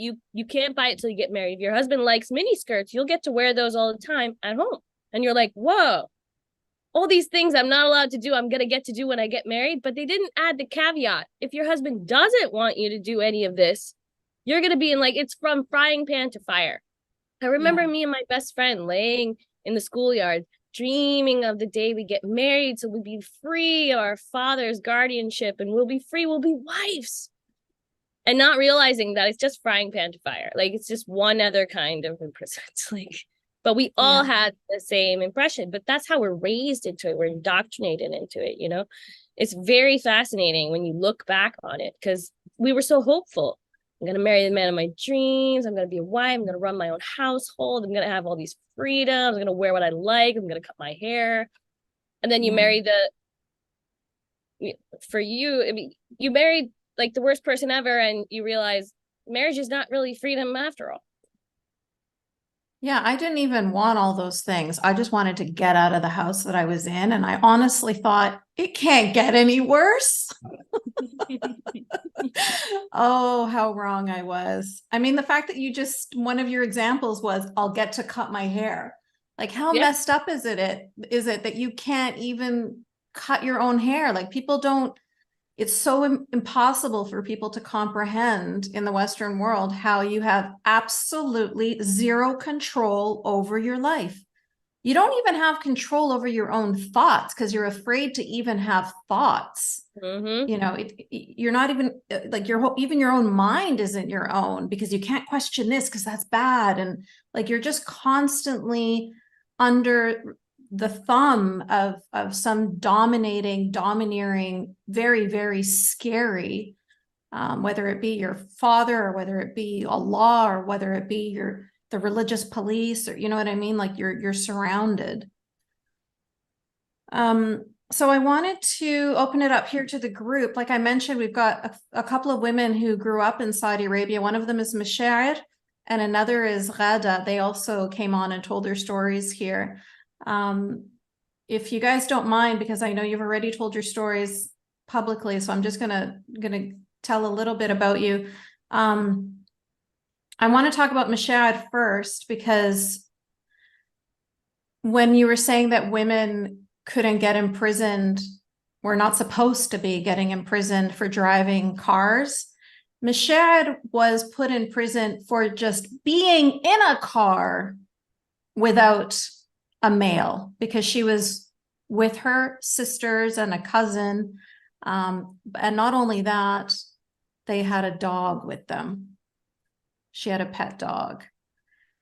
can't buy it till you get married. If your husband likes mini skirts, you'll get to wear those all the time at home. And you're like, whoa, all these things I'm not allowed to do, I'm gonna get to do when I get married. But they didn't add the caveat. If your husband doesn't want you to do any of this, you're gonna be in like it's from frying pan to fire. I remember
Yeah.
me and my best friend laying in the schoolyard, dreaming of the day we get married so we'd be free of our father's guardianship and we'll be free, we'll be wives. And not realizing that it's just frying pan to fire. Like it's just one other kind of imprisonment. Like, but we all
Yeah.
had the same impression. But that's how we're raised into it. We're indoctrinated into it, you know? It's very fascinating when you look back on it because we were so hopeful. I'm gonna marry the man of my dreams. I'm gonna be a wife. I'm gonna run my own household. I'm gonna have all these freedoms. I'm gonna wear what I like. I'm gonna cut my hair. And then you
Yeah.
marry for you, I mean, you married like the worst person ever, and you realize marriage is not really freedom after all.
Yeah, I didn't even want all those things. I just wanted to get out of the house that I was in. And I honestly thought it can't get any worse. Oh, how wrong I was. I mean, the fact that one of your examples was, I'll get to cut my hair. Like, how
Yeah.
messed up is it that you can't even cut your own hair? Like, people don't, it's so impossible for people to comprehend in the Western world how you have absolutely zero control over your life. You don't even have control over your own thoughts because you're afraid to even have thoughts.
Mm-hmm.
You're not even like even your own mind isn't your own because you can't question this because that's bad. And like, you're just constantly under the thumb of some domineering, very, very scary, whether it be your father or whether it be a law or whether it be the religious police, or you know what I mean? Like, you're surrounded. So I wanted to open it up here to the group. Like I mentioned, we've got a couple of women who grew up in Saudi Arabia. One of them is Mashair and another is Ghada. They also came on and told their stories here. If you guys don't mind, because I know you've already told your stories publicly, so I'm just gonna tell a little bit about you. I want to talk about Mashair first, because when you were saying that women couldn't get imprisoned, we're not supposed to be getting imprisoned for driving cars. Mashair was put in prison for just being in a car without a male, because she was with her sisters and a cousin. And not only that, they had a dog with them. She had a pet dog.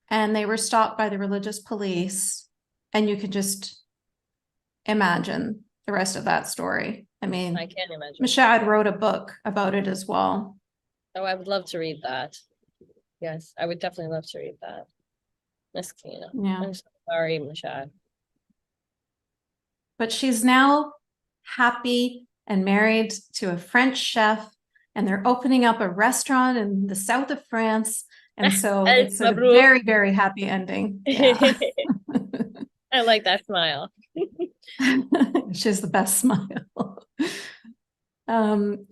And they were stopped by the religious police. And you could just imagine the rest of that story. I mean,
I can't imagine.
Mashair wrote a book about it as well.
Oh, I would love to read that. Yes, I would definitely love to read that. Miss Kina.
Yeah.
I'm so sorry, Mashair.
But she's now happy and married to a French chef, and they're opening up a restaurant in the south of France. And so it's a very, very happy ending. Yeah.
I like that smile.
She has the best smile.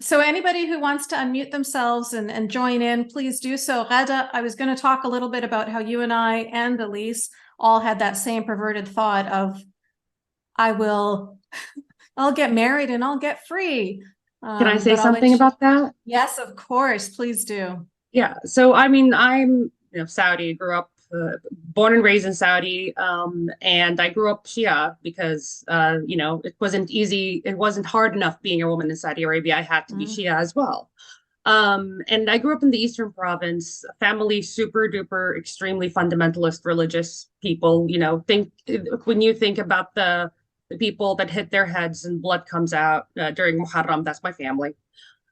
So anybody who wants to unmute themselves and join in, please do so. Ghada, I was going to talk a little bit about how you and I and Elise all had that same perverted thought of, I'll get married and I'll get free.
Can I say something about that?
Yes, of course. Please do.
Yeah. So, I mean, I'm Saudi, grew up, born and raised in Saudi. And I grew up Shia because, it wasn't easy. It wasn't hard enough being a woman in Saudi Arabia. I had to be Shia as well. And I grew up in the Eastern Province, family, super duper, extremely fundamentalist religious people. When you think about the people that hit their heads and blood comes out during Muharram, that's my family.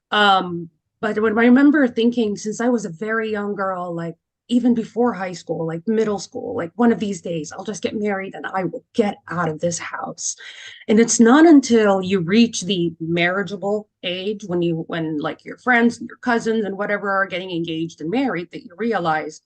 But when I remember thinking, since I was a very young girl, like even before high school, like middle school, like one of these days, I'll just get married and I will get out of this house. And it's not until you reach the marriageable age, when like your friends and your cousins and whatever are getting engaged and married, that you realize,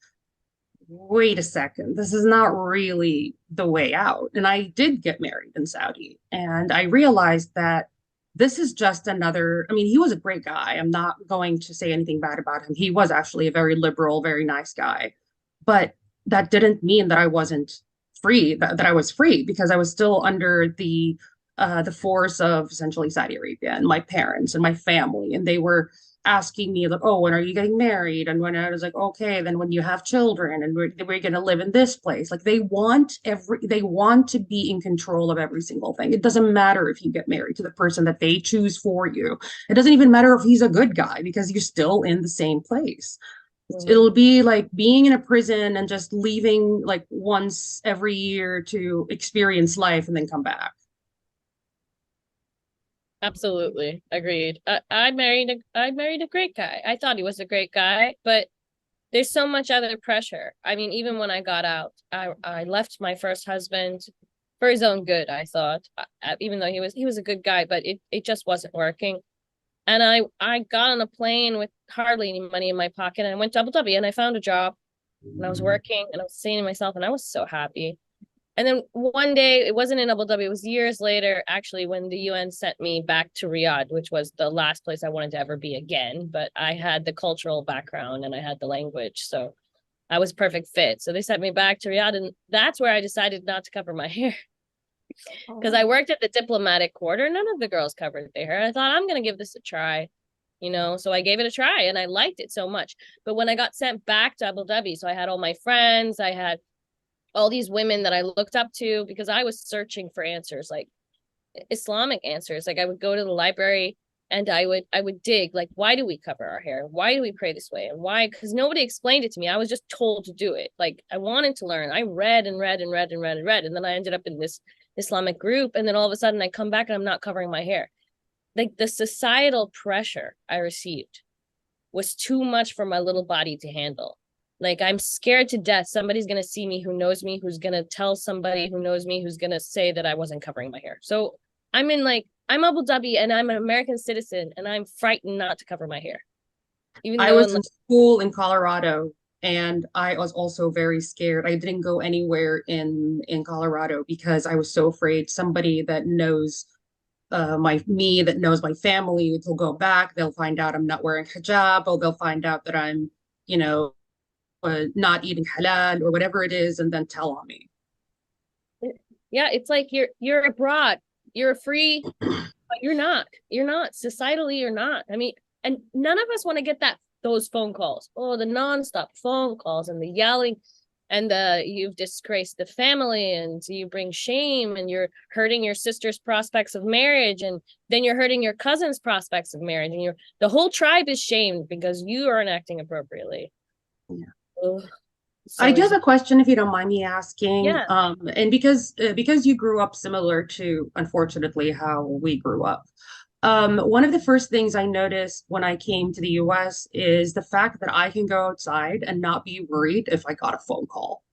wait a second, this is not really the way out. And I did get married in Saudi, and I realized that this is just another, I mean, he was a great guy. I'm not going to say anything bad about him. He was actually a very liberal, very nice guy. But that didn't mean that I wasn't free, that I was free, because I was still under the force of essentially Saudi Arabia and my parents and my family. And they were asking me like, oh, when are you getting married? And when I was like, okay, then when you have children and we're going to live in this place, like they want to be in control of every single thing. It doesn't matter if you get married to the person that they choose for you. It doesn't even matter if he's a good guy, because you're still in the same place. It'll be like being in a prison and just leaving like once every year to experience life and then come back.
Absolutely. Agreed. I married a great guy. I thought he was a great guy, but there's so much other pressure. I mean, even when I got out, I left my first husband for his own good, I thought, even though he was a good guy, but it just wasn't working. And I got on a plane with hardly any money in my pocket, and I went to Abu Dhabi and I found a job and I was working and I was saying to myself, and I was so happy. And then one day, it wasn't in Abu Dhabi, it was years later, actually, when the UN sent me back to Riyadh, which was the last place I wanted to ever be again. But I had the cultural background and I had the language, so I was a perfect fit. So they sent me back to Riyadh, and that's where I decided not to cover my hair. Because I worked at the diplomatic quarter. None of the girls covered their hair. I thought, I'm going to give this a try, so I gave it a try and I liked it so much. But when I got sent back to Abu Dhabi, so I had all my friends, I had all these women that I looked up to, because I was searching for answers, like Islamic answers. Like I would go to the library and I would dig, like, why do we cover our hair? Why do we pray this way? And why? Because nobody explained it to me. I was just told to do it. Like I wanted to learn. I read and read and read and read and read. And then I ended up in this Islamic group. And then all of a sudden I come back and I'm not covering my hair. Like the societal pressure I received was too much for my little body to handle. Like, I'm scared to death. Somebody's going to see me who knows me, who's going to tell somebody who knows me, who's going to say that I wasn't covering my hair. So I'm Abu Dhabi and I'm an American citizen and I'm frightened not to cover my hair. Even
I
though
was in school in Colorado and I was also very scared. I didn't go anywhere in Colorado because I was so afraid somebody that knows that knows my family will go back. They'll find out I'm not wearing hijab, or they'll find out that I'm, you know, not eating halal or whatever it is, and then tell on me.
yeah, it's like you're abroad. You're free, but you're not societally, you're not. I mean, and none of us want to get those phone calls. Oh, the nonstop phone calls and the yelling and you've disgraced the family and you bring shame and you're hurting your sister's prospects of marriage and then you're hurting your cousin's prospects of marriage and the whole tribe is shamed because you aren't acting appropriately.
Yeah.
Ugh,
I
so
do have a question if you don't mind me asking.
yeah.
And because you grew up similar to, unfortunately, how we grew up. One of the first things I noticed when I came to the US is the fact that I can go outside and not be worried if I got a phone call.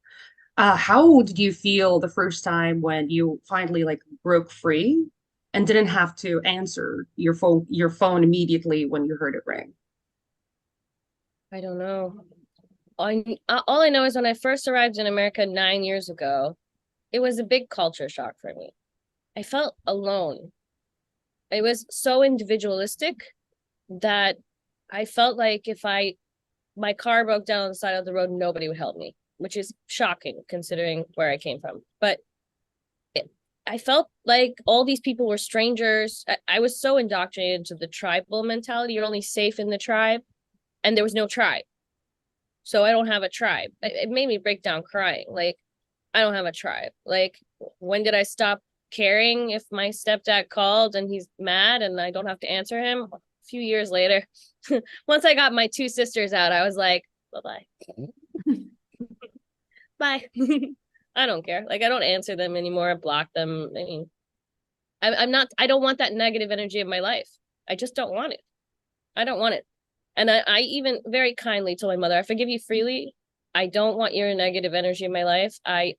How did you feel the first time when you finally like broke free and didn't have to answer your phone immediately when you heard it ring?
I don't know. All I know is when I first arrived in America 9 years ago, it was a big culture shock for me. I felt alone. It was so individualistic that I felt like if my car broke down on the side of the road, nobody would help me, which is shocking considering where I came from. But I felt like all these people were strangers. I was so indoctrinated into the tribal mentality. You're only safe in the tribe, and there was no tribe. So I don't have a tribe. It made me break down crying. Like, I don't have a tribe. Like, when did I stop caring if my stepdad called and he's mad and I don't have to answer him? A few years later, once I got my two sisters out, I was like, bye-bye. Bye. I don't care. Like, I don't answer them anymore. I block them. I mean, I don't want that negative energy in my life. I just don't want it. I don't want it. And I even very kindly told my mother, I forgive you freely. I don't want your negative energy in my life. I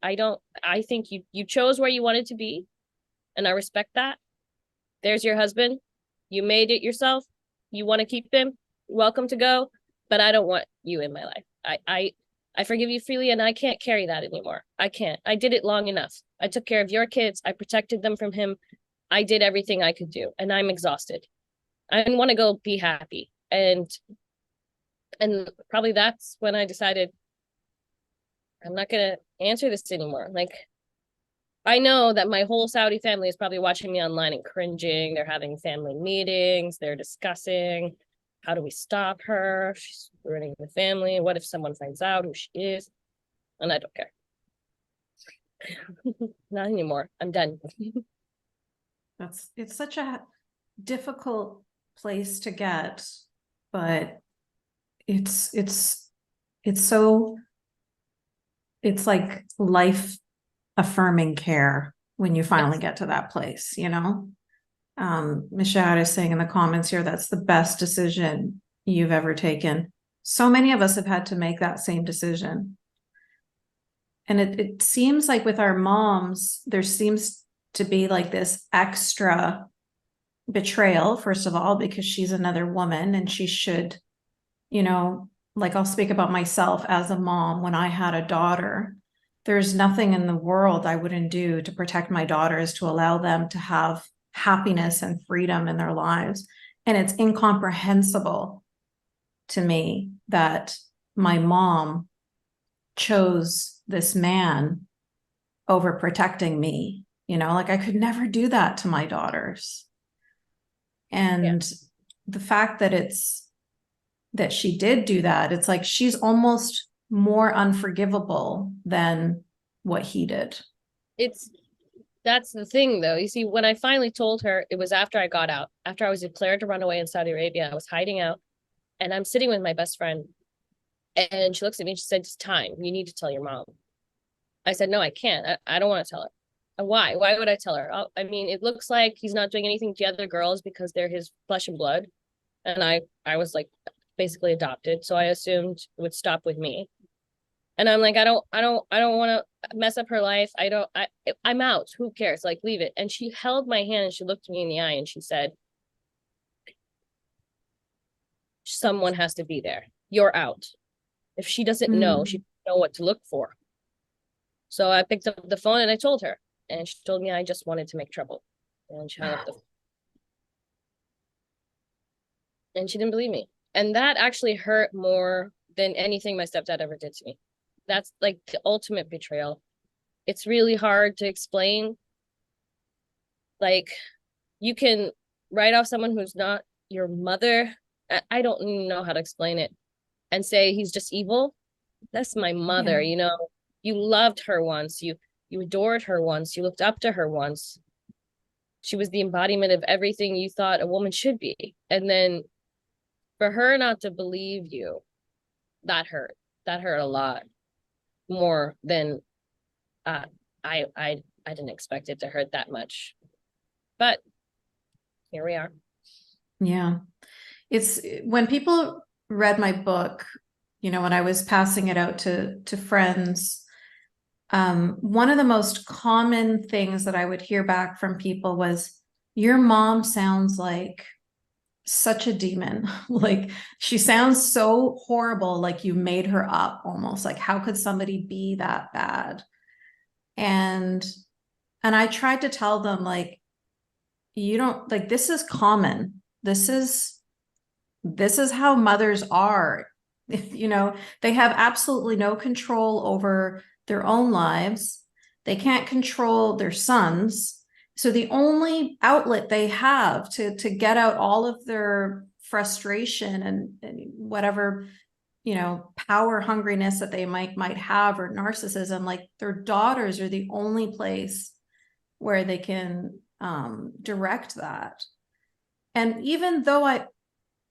think you chose where you wanted to be, and I respect that. There's your husband. You made it yourself. You want to keep him. Welcome to go. But I don't want you in my life. I forgive you freely, and I can't carry that anymore. I can't. I did it long enough. I took care of your kids. I protected them from him. I did everything I could do, and I'm exhausted. I want to go be happy. And probably that's when I decided I'm not gonna answer this anymore. Like, I know that my whole Saudi family is probably watching me online and cringing. They're having family meetings. They're discussing how do we stop her? She's ruining the family. What if someone finds out who she is? And I don't care. Not anymore. I'm done.
It's such a difficult place to get, but it's so, it's like life affirming care when you finally get to that place, you know? Mishad is saying in the comments here, that's the best decision you've ever taken. So many of us have had to make that same decision. And it seems like with our moms, there seems to be like this extra betrayal, first of all, because she's another woman and she should, you know, like I'll speak about myself as a mom. When I had a daughter, there's nothing in the world I wouldn't do to protect my daughters, to allow them to have happiness and freedom in their lives. And it's incomprehensible to me that my mom chose this man over protecting me. You know, like I could never do that to my daughters. And the fact that she did do that, it's like she's almost more unforgivable than what he did.
That's the thing though. You see, when I finally told her, it was after I got out, after I was declared to run away in Saudi Arabia. I was hiding out and I'm sitting with my best friend and she looks at me and she said, it's time. You need to tell your mom. I said, no, I can't. I don't want to tell her. Why? Why would I tell her? I mean, it looks like he's not doing anything to the other girls because they're his flesh and blood. And I was like basically adopted. So I assumed it would stop with me. And I'm like, I don't want to mess up her life. I'm out. Who cares? Like, leave it. And she held my hand and she looked me in the eye and she said, someone has to be there. You're out. If she doesn't know, she doesn't know what to look for. So I picked up the phone and I told her, and she told me I just wanted to make trouble. And she hung up the phone. And she didn't believe me. And that actually hurt more than anything my stepdad ever did to me. That's like the ultimate betrayal. It's really hard to explain. Like, you can write off someone who's not your mother. I don't even know how to explain it. And say he's just evil. That's my mother, you know. You loved her once. You adored her once. You looked up to her once. She was the embodiment of everything you thought a woman should be. And then for her not to believe you, that hurt. That hurt a lot more than I didn't expect it to hurt that much. But here we are.
Yeah. It's when people read my book, you know, when I was passing it out to friends, one of the most common things that I would hear back from people was, your mom sounds like such a demon. Like, she sounds so horrible, like you made her up almost. Like, how could somebody be that bad? And I tried to tell them, like, you don't, like, this is common. This is how mothers are. You know, they have absolutely no control over their own lives. They can't control their sons. So the only outlet they have to get out all of their frustration and whatever, you know, power hungriness that they might have, or narcissism, like, their daughters are the only place where they can direct that. And even though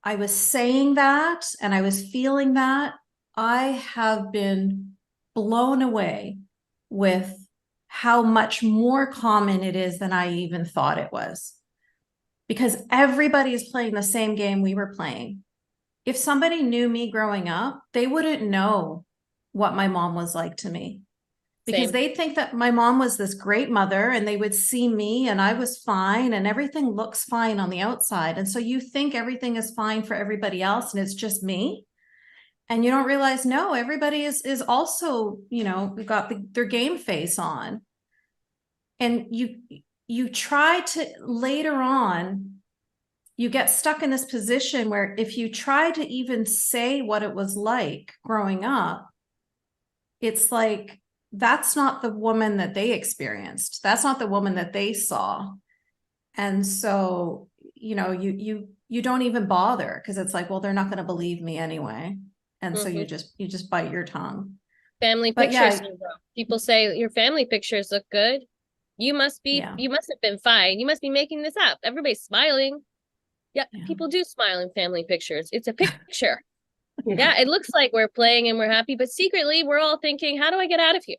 I was saying that and I was feeling that, I have been blown away with how much more common it is than I even thought it was. Because everybody is playing the same game we were playing. If somebody knew me growing up, they wouldn't know what my mom was like to me. Because they think that my mom was this great mother, and they would see me and I was fine and everything looks fine on the outside. And so you think everything is fine for everybody else and it's just me. And you don't realize, no, everybody is also, you know, got their game face on. And you try to, later on, you get stuck in this position where if you try to even say what it was like growing up, it's like, that's not the woman that they experienced. That's not the woman that they saw. And so, you know, you don't even bother, because it's like, well, they're not going to believe me anyway. And so you just bite your tongue.
Family pictures syndrome. People say, your family pictures look good. You must have been fine. You must be making this up. Everybody's smiling. Yeah, people do smile in family pictures. It's a picture. Yeah, it looks like we're playing and we're happy, but secretly we're all thinking, how do I get out of here?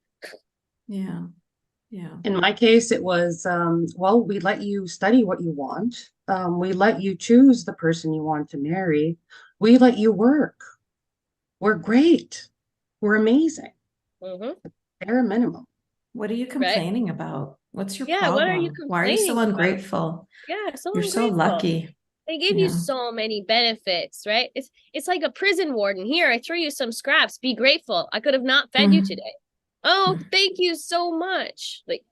Yeah. Yeah.
In my case, it was, well, we let you study what you want. We let you choose the person you want to marry. We let you work. We're great. We're amazing. Bare minimum.
What are you complaining about? What's your problem?
What are you complaining?
Why are you so ungrateful?
Yeah,
You're so lucky.
They give you so many benefits, right? It's like a prison warden. Here, I threw you some scraps. Be grateful. I could have not fed you today. Oh, thank you so much. Like,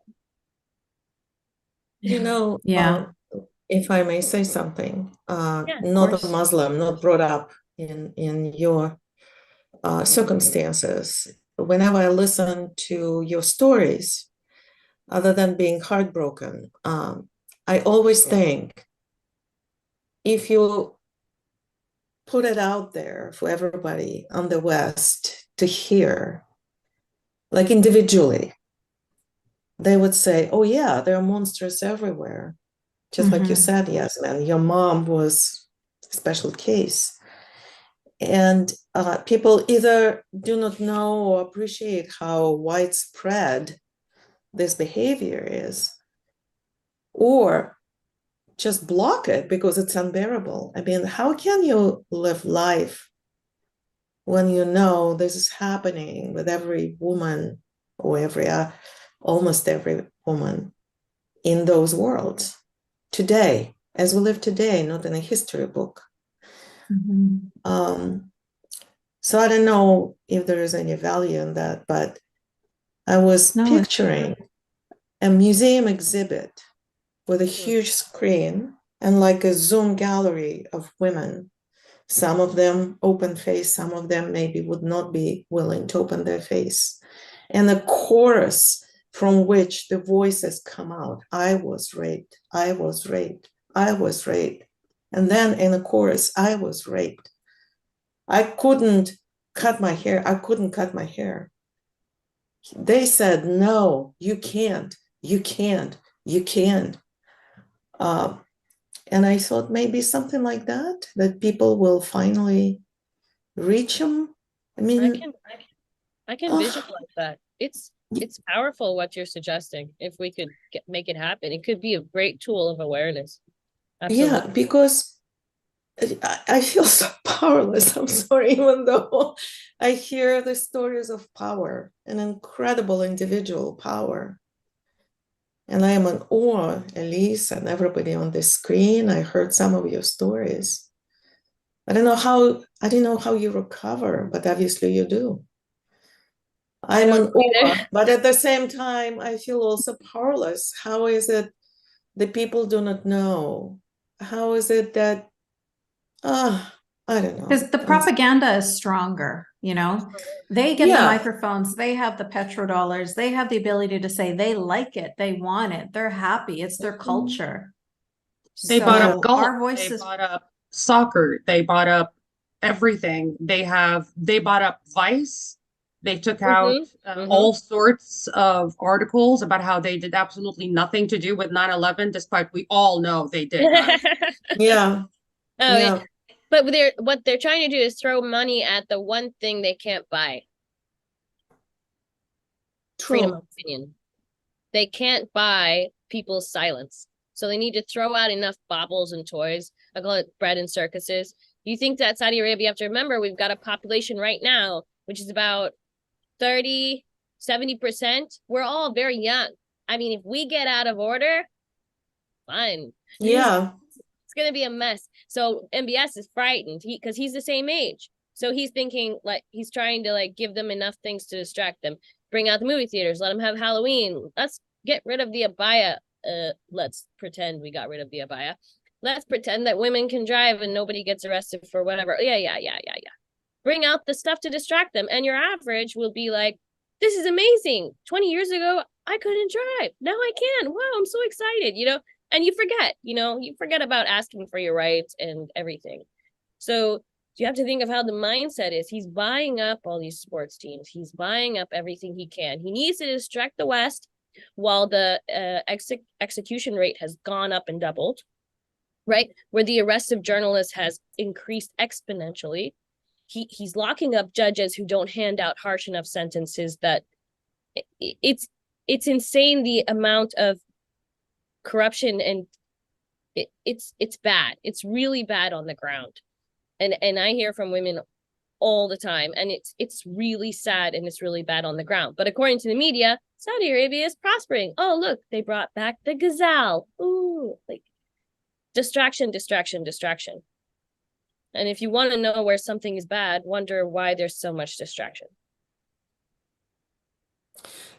you know, if I may say something, not a Muslim, not brought up in your circumstances. Whenever I listen to your stories, other than being heartbroken, I always think, if you put it out there for everybody on the West to hear, like individually, they would say, oh yeah, there are monsters everywhere. Just like you said, Yasmine, your mom was a special case. And people either do not know or appreciate how widespread this behavior is, or just block it because it's unbearable. I mean, how can you live life when you know this is happening with every woman or almost every woman in those worlds today, as we live today, not in a history book. So I don't know if there is any value in that, but I was picturing a museum exhibit with a huge screen and like a Zoom gallery of women. Some of them open face, some of them maybe would not be willing to open their face. And a chorus from which the voices come out. I was raped, I was raped, I was raped. And then in a chorus, I was raped. I couldn't cut my hair. I couldn't cut my hair. They said, no, you can't, you can't, you can't. And I thought maybe something like that people will finally reach them. I mean,
I can visualize that. It's powerful what you're suggesting. If we could make it happen, it could be a great tool of awareness. Absolutely.
Yeah, because I feel so powerless. I'm sorry, even though I hear the stories of power, an incredible individual power. And I am in awe, Elise, and everybody on the screen. I heard some of your stories. I don't know how you recover, but obviously you do. I'm in awe, but at the same time, I feel also powerless. How is it the people do not know? How is it that, I don't know.
Because the propaganda is stronger, They get the microphones, they have the petrodollars, they have the ability to say they like it, they want it, they're happy, it's their culture.
They bought up golf, they bought up soccer, they bought up everything. They bought up Vice. They took out all sorts of articles about how they did absolutely nothing to do with 9/11, despite we all know they did.
Yeah.
But what they're trying to do is throw money at the one thing they can't buy.
True.
Freedom of opinion. They can't buy people's silence. So they need to throw out enough baubles and toys. I call it bread and circuses. You think that Saudi Arabia, you have to remember, we've got a population right now, which is about 30-70%. We're all very young. I mean, if we get out of order, fine.
Yeah.
It's going to be a mess. So MBS is frightened because he's the same age. So he's thinking, like, he's trying to like give them enough things to distract them. Bring out the movie theaters. Let them have Halloween. Let's get rid of the abaya. Let's pretend we got rid of the abaya. Let's pretend that women can drive and nobody gets arrested for whatever. Yeah. Bring out the stuff to distract them. And your average will be like, this is amazing. 20 years ago, I couldn't drive. Now I can. Wow, I'm so excited, and you forget about asking for your rights and everything. So you have to think of how the mindset is. He's buying up all these sports teams. He's buying up everything he can. He needs to distract the West while the execution rate has gone up and doubled, right? Where the arrest of journalists has increased exponentially. He's locking up judges who don't hand out harsh enough sentences. That it's insane, the amount of corruption, and it's bad. It's really bad on the ground. And I hear from women all the time, and it's really sad and it's really bad on the ground. But according to the media, Saudi Arabia is prospering. Oh, look, they brought back the gazelle. Ooh, like distraction. And if you want to know where something is bad, wonder why there's so much distraction.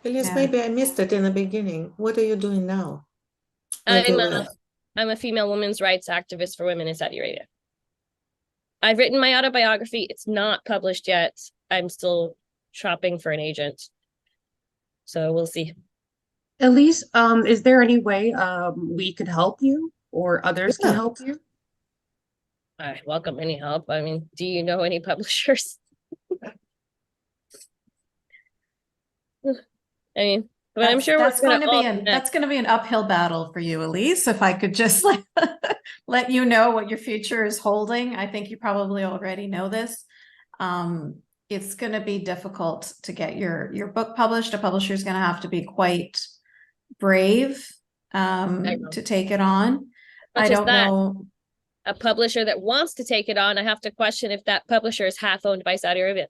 Elise, maybe I missed it in the beginning. What are you doing now?
I'm a female women's rights activist for women in Saudi Arabia. I've written my autobiography. It's not published yet. I'm still shopping for an agent. So we'll see.
Elise, is there any way we could help you or others can help you?
I welcome any help. I mean, do you know any publishers? I mean, but I'm sure
that's going to be an uphill battle for you, Elise. If I could just let you know what your future is holding. I think you probably already know this. It's going to be difficult to get your book published. A publisher is going to have to be quite brave to take it on. I don't know.
a publisher that wants to take it on, I have to question if that publisher is half owned by Saudi Arabia.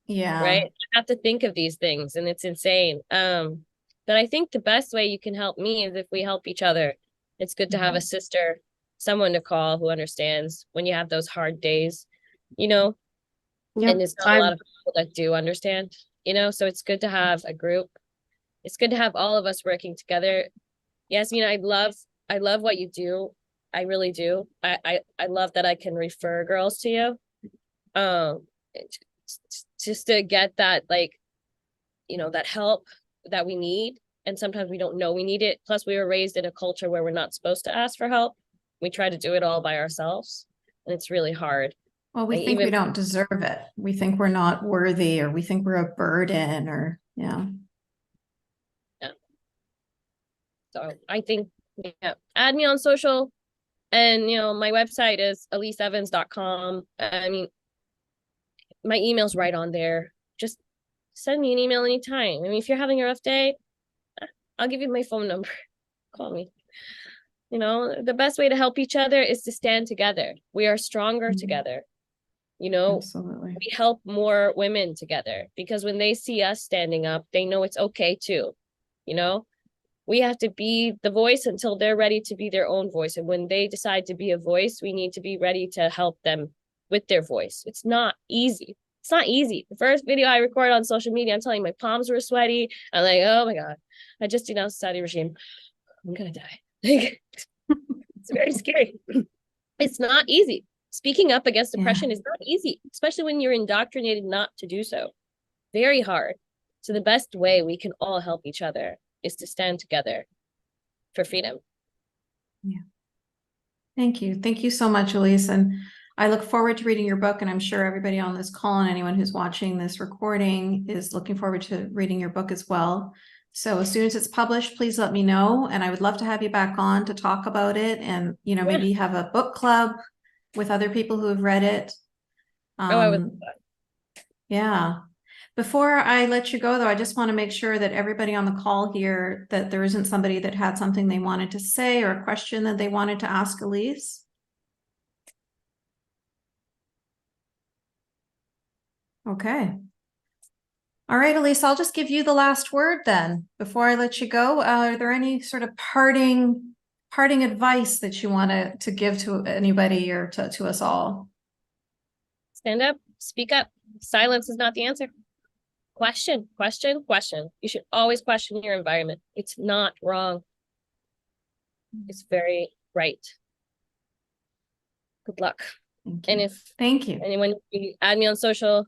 Yeah.
Right. I have to think of these things, and it's insane. But I think the best way you can help me is if we help each other. It's good to have a sister, someone to call who understands when you have those hard days, you know, and there's not a lot of people that do understand, you know, so it's good to have a group. It's good to have all of us working together. Yasmine, I love what you do. I really do. I love that I can refer girls to you. Just to get that, like, you know, that help that we need. And sometimes we don't know we need it. Plus, we were raised in a culture where we're not supposed to ask for help. We try to do it all by ourselves, and it's really hard.
Well, we think we don't deserve it. We think we're not worthy, or we think we're a burden, or yeah.
So I think, yeah, add me on social, and you know, my website is eliseevans.com. I mean, my email's right on there. Just send me an email anytime. I mean, if you're having a rough day, I'll give you my phone number. Call me. You know, the best way to help each other is to stand together. We are stronger together. You know,
Absolutely.
We help more women together, because when they see us standing up, they know it's okay too. You know, we have to be the voice until they're ready to be their own voice. And when they decide to be a voice, we need to be ready to help them with their voice. It's not easy. It's not easy. The first video I recorded on social media, I'm telling you, my palms were sweaty. I'm like, oh my God, I just denounced the Saudi regime. I'm gonna die. It's very scary. It's not easy. Speaking up against oppression is not easy, especially when you're indoctrinated not to do so. Very hard. So the best way we can all help each other is to stand together for freedom.
Yeah. Thank you. Thank you so much, Elise. And I look forward to reading your book, and I'm sure everybody on this call and anyone who's watching this recording is looking forward to reading your book as well. So as soon as it's published, please let me know. And I would love to have you back on to talk about it, and, you know, maybe have a book club with other people who have read it.
I would love that.
Yeah. Before I let you go, though, I just want to make sure that everybody on the call here, that there isn't somebody that had something they wanted to say or a question that they wanted to ask Elise. Okay. All right, Elise, I'll just give you the last word then before I let you go. Are there any sort of parting advice that you want to give to anybody or to us all?
Stand up, speak up. Silence is not the answer. Question. You should always question your environment. It's not wrong. It's very right. Good luck.
Thank you.
And when you add me on social,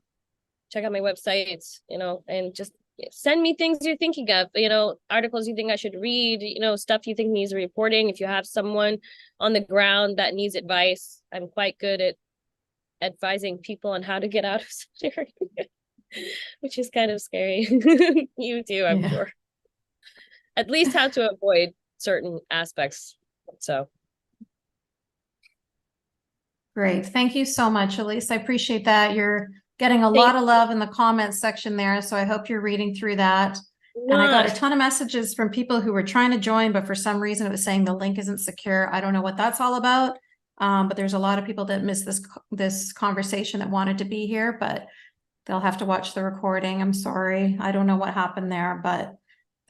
check out my websites, you know, and just send me things you're thinking of, you know, articles you think I should read, you know, stuff you think needs reporting. If you have someone on the ground that needs advice, I'm quite good at advising people on how to get out of Saudi Arabia, which is kind of scary. You too, I'm sure. At least how to avoid certain aspects. So.
Great. Thank you so much, Elise. I appreciate that. You're getting a lot of love in the comments section there, so I hope you're reading through that. And I got a ton of messages from people who were trying to join, but for some reason it was saying the link isn't secure. I don't know what that's all about, but there's a lot of people that missed this conversation that wanted to be here, but they'll have to watch the recording. I'm sorry. I don't know what happened there, but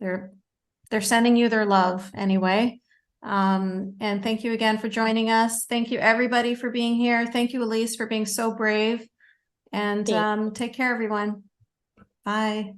they're sending you their love anyway. And thank you again for joining us. Thank you everybody for being here. Thank you, Elise, for being so brave. And take care, everyone. Bye.